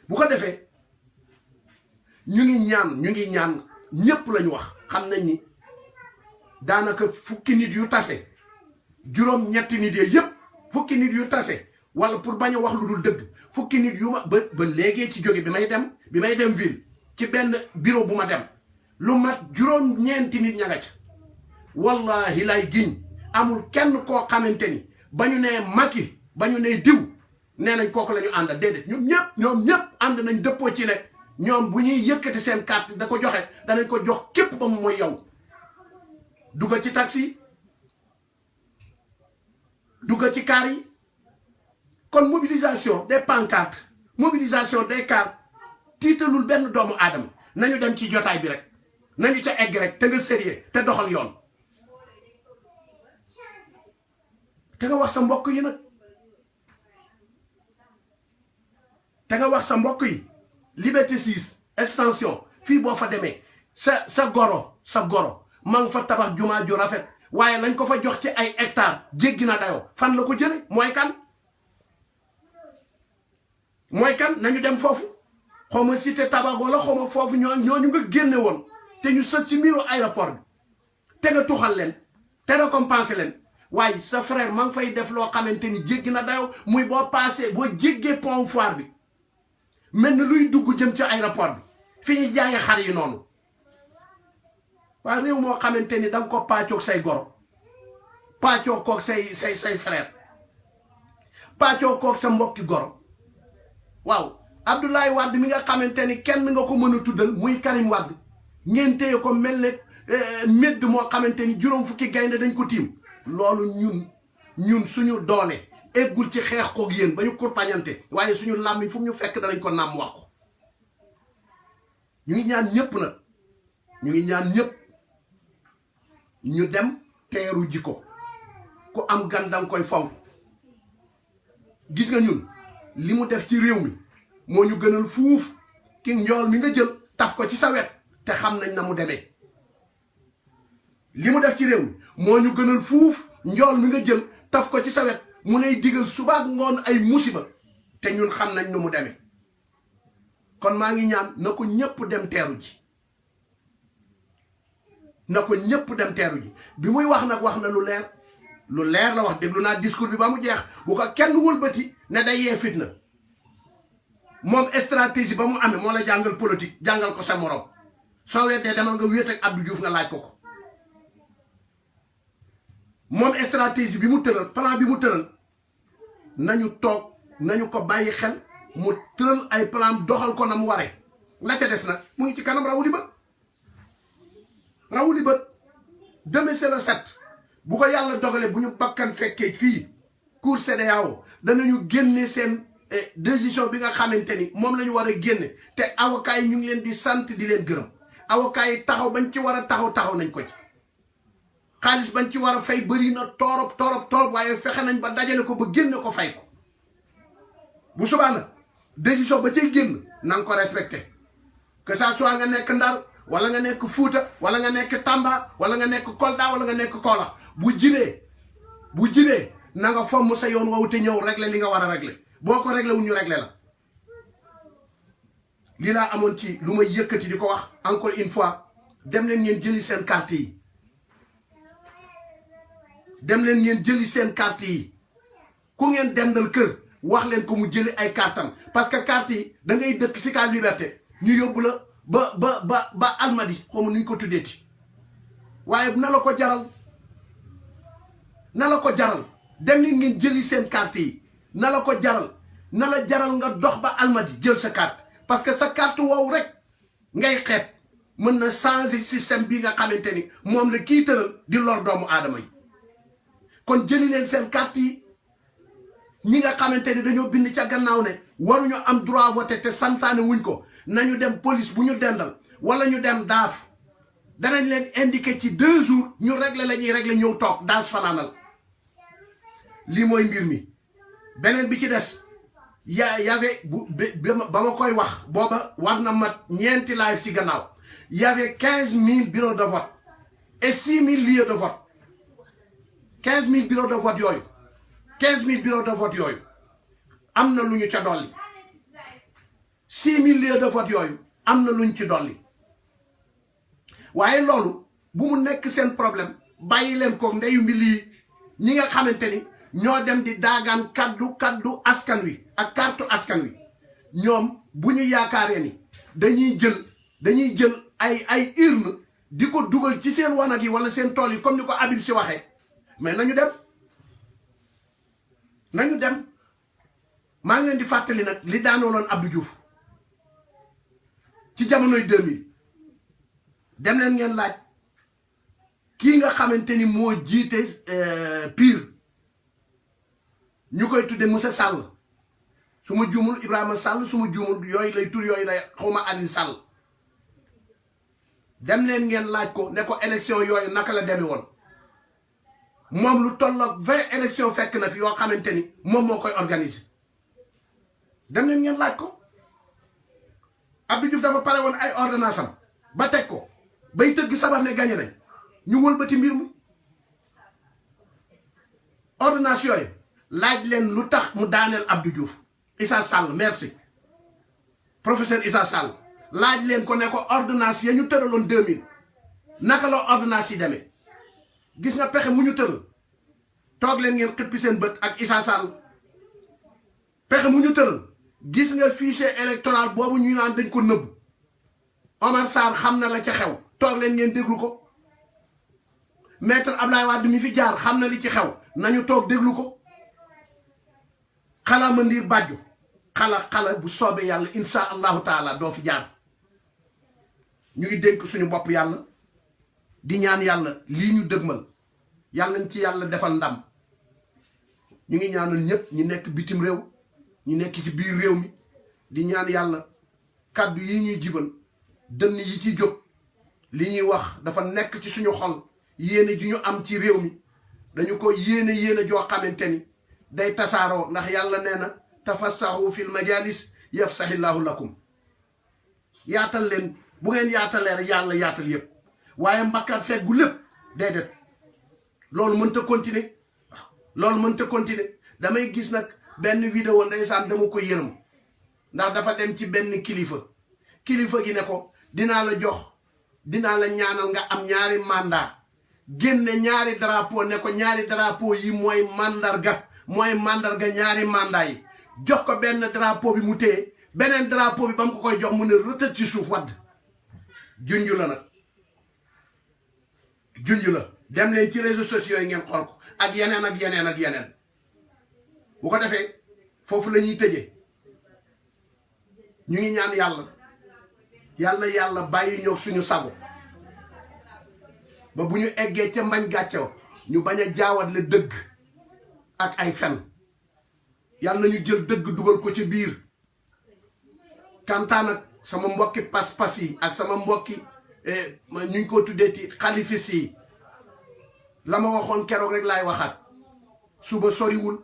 bu ko defee ñu ngi ñaan ñépp lañu wax xam nañ ni daanaka fukki nit yu tase juróom ñetti nit yépp fukki nit yu tase wala pour bañ a wax lu dul dëgg fukki nit yu ma ba léegi ci jóge bi may dem ville ci benn bureau bu ma dem lu mat juróom ñeenti nit ña nga ca wallahi lay giñ amul kenn koo xamante ni ba ñu nee Macky ba ñu nee diw nee nañ kooku la ñu àndal déedéet ñoom ñëpp ànd nañ dëppoo ci ne ñoom bu ñuy yëkkati seen carte da ko joxe danañ ko jox képp ba mu mooy yow dugal ci taxi dugal ci car yi kon mobilisation des pancartes mobilisation des cars tiitalul benn doomu aadama nañu dem ci jotaay bi rek nañu ca egg rek te nga sérieux te doxal yoon te nga wax sa mbokk yi nag te nga wax sa mbokk yi Liberté 6 extension fii boo fa demee sa goro ma nga fa tabax jumaa ju rafet waaye lañ ko fa jox ci ay hectares jéggi na dayoo fan la ko jële mooy kan nañu dem foofu xaw ma cité Tabago la xaw ma foofu ñooñu nga génne woon te ñu sës ci miiru aéroport bi te nga tuxal leen te récompenser leen waaye sa frère ma nga fay def loo xamante ni jéggi na dayoo muy boo jéggee pont Foire bi mel na luy dugg jëm ci aéroport bi fi ñu jaayee xar yi noonu waaye réew moo xamante ni danga ko pàccoog say goro pàccoo koog say frère pàccoo koog sa mbokki goro waaw Abdoulaye Wade mi nga xamante ni kenn nga ko mën a tuddal muy Karim Wade ngeen téye ko mel ne médd moo xamante ni juróom fukki gaynde dañ ko tiim loolu ñun suñu doole eggul ci xeex koog yéen ba ñu kurpañante waaye suñu làmmiñ fu ñu fekk danañ ko nàmm wax ko ñu ngi ñaan ñëpp ñu dem teeru ji ko ku am gan danga koy fonk gis nga ñun li mu def ci réew mi moo ñu gënal fuuf ki njool mi nga jël taf ko ci sa wet te xam nañ na mu demee li mu def ci réew mi moo ñu gënal fuuf njool mi nga jël taf ko ci sa wet mu lay digal subaak ngoon ay musiba te ñun xam nañ nu mu demee kon maa ngi ñaan na ko ñëpp dem teeru ji bi muy wax nag wax na lu leer la wax déglu naa discours bi ba mu jeex bu ko kenn wëlbati ne day yee fitna moom stratégie ba mu amee moo la jàngal politique jàngal ko sa morom soo weddee demal nga wéet ak Abdou Diouf nga laaj ko moom stratégie bi mu tëral plan bi mu tëral nañu ko bàyyi xel mu tëral ay plan doxal ko na mu waree la ca des nag mu ngi ci kanam rawu li bët demain c'est le 7 bu ko yàlla dogalee bu ñu bakkan fekkee fii cour CEDEAO danañu génne seen décision bi nga xamante ni moom la ñu war a génne te avocats yi ñu ngi leen di sant di leen gërëm avocats yi taxaw bañ ci war a taxaw nañ ko ci xaalis bañ ci war a fay bëri na torop waaye fexe nañ ba dajale ko ba génne ko fay ko bu subaa nag décision ba cay génn na nga ko respecté que ça soit nga nekk Ndar wala nga nekk Fuuta wala nga nekk Tamba wala nga nekk Kolda wala nga nekk Kaolack bu jibee na nga fomm sa yoon woowu te ñëw régler li nga war a régler boo ko régler wu ñu régler la lii laa amoon ci lu may yëkkati di ko wax encore une fois dem leen ngeen jëli seen carte yi ku ngeen dendal kër wax leen ko mu jëli ay cartam parce que carte yi da ngay dëkk Sicap Liberté ñu yóbbu la ba Almadi xaw ma nu ñu ko tuddeeti waaye na la ko jaral na la ko jaral dem leen ngeen jëli seen carte yi na la ko jaral na la jaral nga dox ba Almadi jël sa carte parce que sa carte woowu rek ngay xeet mën na changer système bi nga xamante ni moom la kii tëral di lor doomu aadama yi kon jëli leen seen carte yi ñi nga xamante ni dañoo bind ca gannaaw ne waruñu am droit voter te santaane wuñ ko nañu dem police bu ñu dendal wala ñu dem daaf danañ leen indiquer ci 2 jours ñu régler la ñuy régler ñëw toog daas fanaanal lii mooy mbir mi beneen bi ci des y'avait ba ma koy wax booba war na mat ñeenti live ci gannaaw y'avait 15 000 bureaux de vote et 6 000 lieux de vote 15 000 bureaux de vote yooyu 15 000 bureaux de vote yooyu am na lu ñu ca dolli 6 000 lieux de vote yooyu am na lu ñu ci dolli waaye loolu bu mu nekk seen problème bàyyi leen ko ndeyu mbi lii ñi nga xamante ni ñoo dem di daagaan kaddu askan wi ak kartu askan wi ñoom bu ñu yaakaaree ni dañuy jël ay urne di ko dugal ci seen wanag yi wala seen tool yi comme ni ko Habib si waxee mais nañu dem maa ngi leen di fàttali nag li daanooloon Abdou Diouf ci jamonoy 2000 dem leen ngeen laaj kii nga xamante ni moo jiite Pire ñu koy tudde Moussa Sall su ma juumul Ibrahima Sall su ma juumul yooyu lay tur yooyu lay xawma Aliou Sall dem leen ngeen laaj ko ne ko élection yooyu naka la demee woon moom lu tolloog 20 élection fekk na fi yoo xamante ni moom moo koy organiser dem leen ngeen laaj ko Abdou Diouf dafa pare woon ay ordonnance am ba teg ko bay tëgg sabar ne gagné nañ ñu wëlbati mbir mu ordonnance yooyu laaj leen lu tax mu daaneel Abdou Diouf Issa Sall merci professeur Issa Sall laaj leen ko ne ko ordonnance ya ñu tëraloon 2000 naka la ordonnance yi demee gis nga pexe mu ñu tëral toog leen ngeen xippi seen bët ak Issa Sall pexe mu ñu tëral gis nga fichier électoral boobu ñu naan dañ ko nëbb Omar Sarr xam na la ca xew toog leen ngeen déglu ko maître Abdoulaye Wade mi fi jaar xam na li ci xew nañu toog déglu ko xala ma ndiir bàjju xala bu soobee yàlla insha allahu taala doo fi jaar ñu ngi dénk suñu bopp yàlla di ñaan yàlla lii ñu dëgmal yàlla nañ ci yàlla defal ndam ñu ngi ñaanal ñëpp ñu nekk bitim réew ñu nekk ci biir réew mi di ñaan yàlla kàddu yi ñuy jibal dënn yi ci jóg li ñuy wax dafa nekk ci suñu xol yéene ji ñu am ci réew mi dañu ko yéene joo xamante ni day tasaaroo ndax yàlla nee na tafassahu fil majalis yafsahillahu lakum yaatal leen bu ngeen yaatalee rek yàlla yaatal yëpp waaye mbakkaat feggu lépp déedéet loolu mënta continuer waaw loolu mënta continuer damay gis nag benn vidéo ndeysaan dama ko yërëm ndax dafa dem ci benn kilifa gi ne ko dinaa la ñaanal nga am ñaari mandat génne ñaari drapeau ne ko ñaari drapeau yi mooy mandarga ñaari mandat yi jox ko benn drapeau bi mu téye beneen drapeau bi ba mu ko koy jox mu ne rëtët ci suuf wadd junju la nag junju la dem leen ci réseaux sociaux yi ngeen xool ko ak yeneen bu ko defee foofu la ñuy tëjee ñu ngi ñaan yàlla bàyyi ñoo suñu sago ba bu ñu eggee ca mbañ gàccew ñu bañ a jaawatle dëgg ak ay fen yàlla nañu jël dëgg dugal ko ci biir kantaan ak sama mbokki pas-pas yi ak sama mbokki ñu ngi ko tuddeeti xalifis yi la ma waxoon keroog rek laay waxaat suba soriwul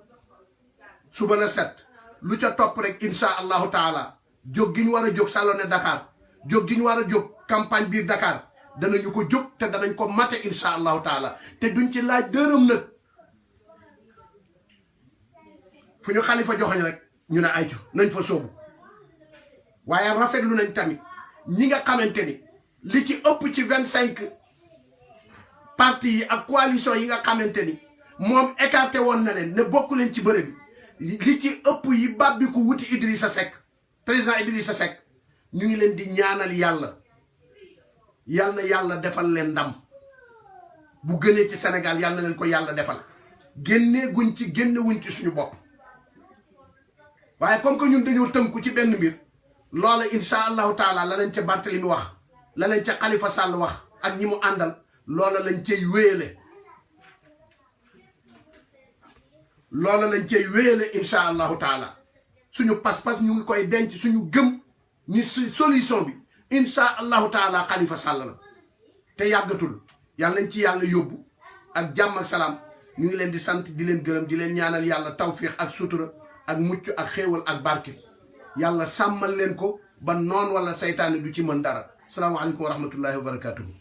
suba la set lu ca topp rek insha allahu taala jóg gi ñu war a jóg salone Dakar jóg gi ñu war a jóg campagne biir Dakar danañu ko jóg te danañ ko mate insha allahu taala te duñ ci laaj dërëm nag fu ñu xalifa joxañ rek ñu ne aycu nañ fa sóobu waaye rafetlu nañ tamit ñi nga xamante ni li ci ëpp ci 25 parti yi ak coalition yi nga xamante ni moom écarté woon na leen ne bokku leen ci bërëb bi li ci ëpp yi bàbbiku wuti Idrissa Seck président Idrissa Seck ñu ngi leen di ñaanal yàlla defal leen ndam bu gënee ci Sénégal yàlla na leen ko yàlla defal génnee wuñ ci suñu bopp waaye comme que ñun dañoo tënku ci benn mbir loola insha allahu taala la leen ca Barthélemy wax la leen ca Khalifa Sall wax ak ñi mu àndal loola lañ cay wéyale insha allahu taala suñu pas-pas ñu ngi koy denc suñu gëm ni solution bi insha allahu taala Khalifa Sall la te yàggatul yàlla nañ ci yàlla yóbbu ak jàmm ak salaam ñu ngi leen di sant di leen gërëm di leen ñaanal yàlla tawfiix ak sutura ak mucc ak xéewal ak barke yàlla sàmmal leen ko ba noon wala saytaane du ci mën dara salaamaaleykum wa rahmatullahi wa barakatuhu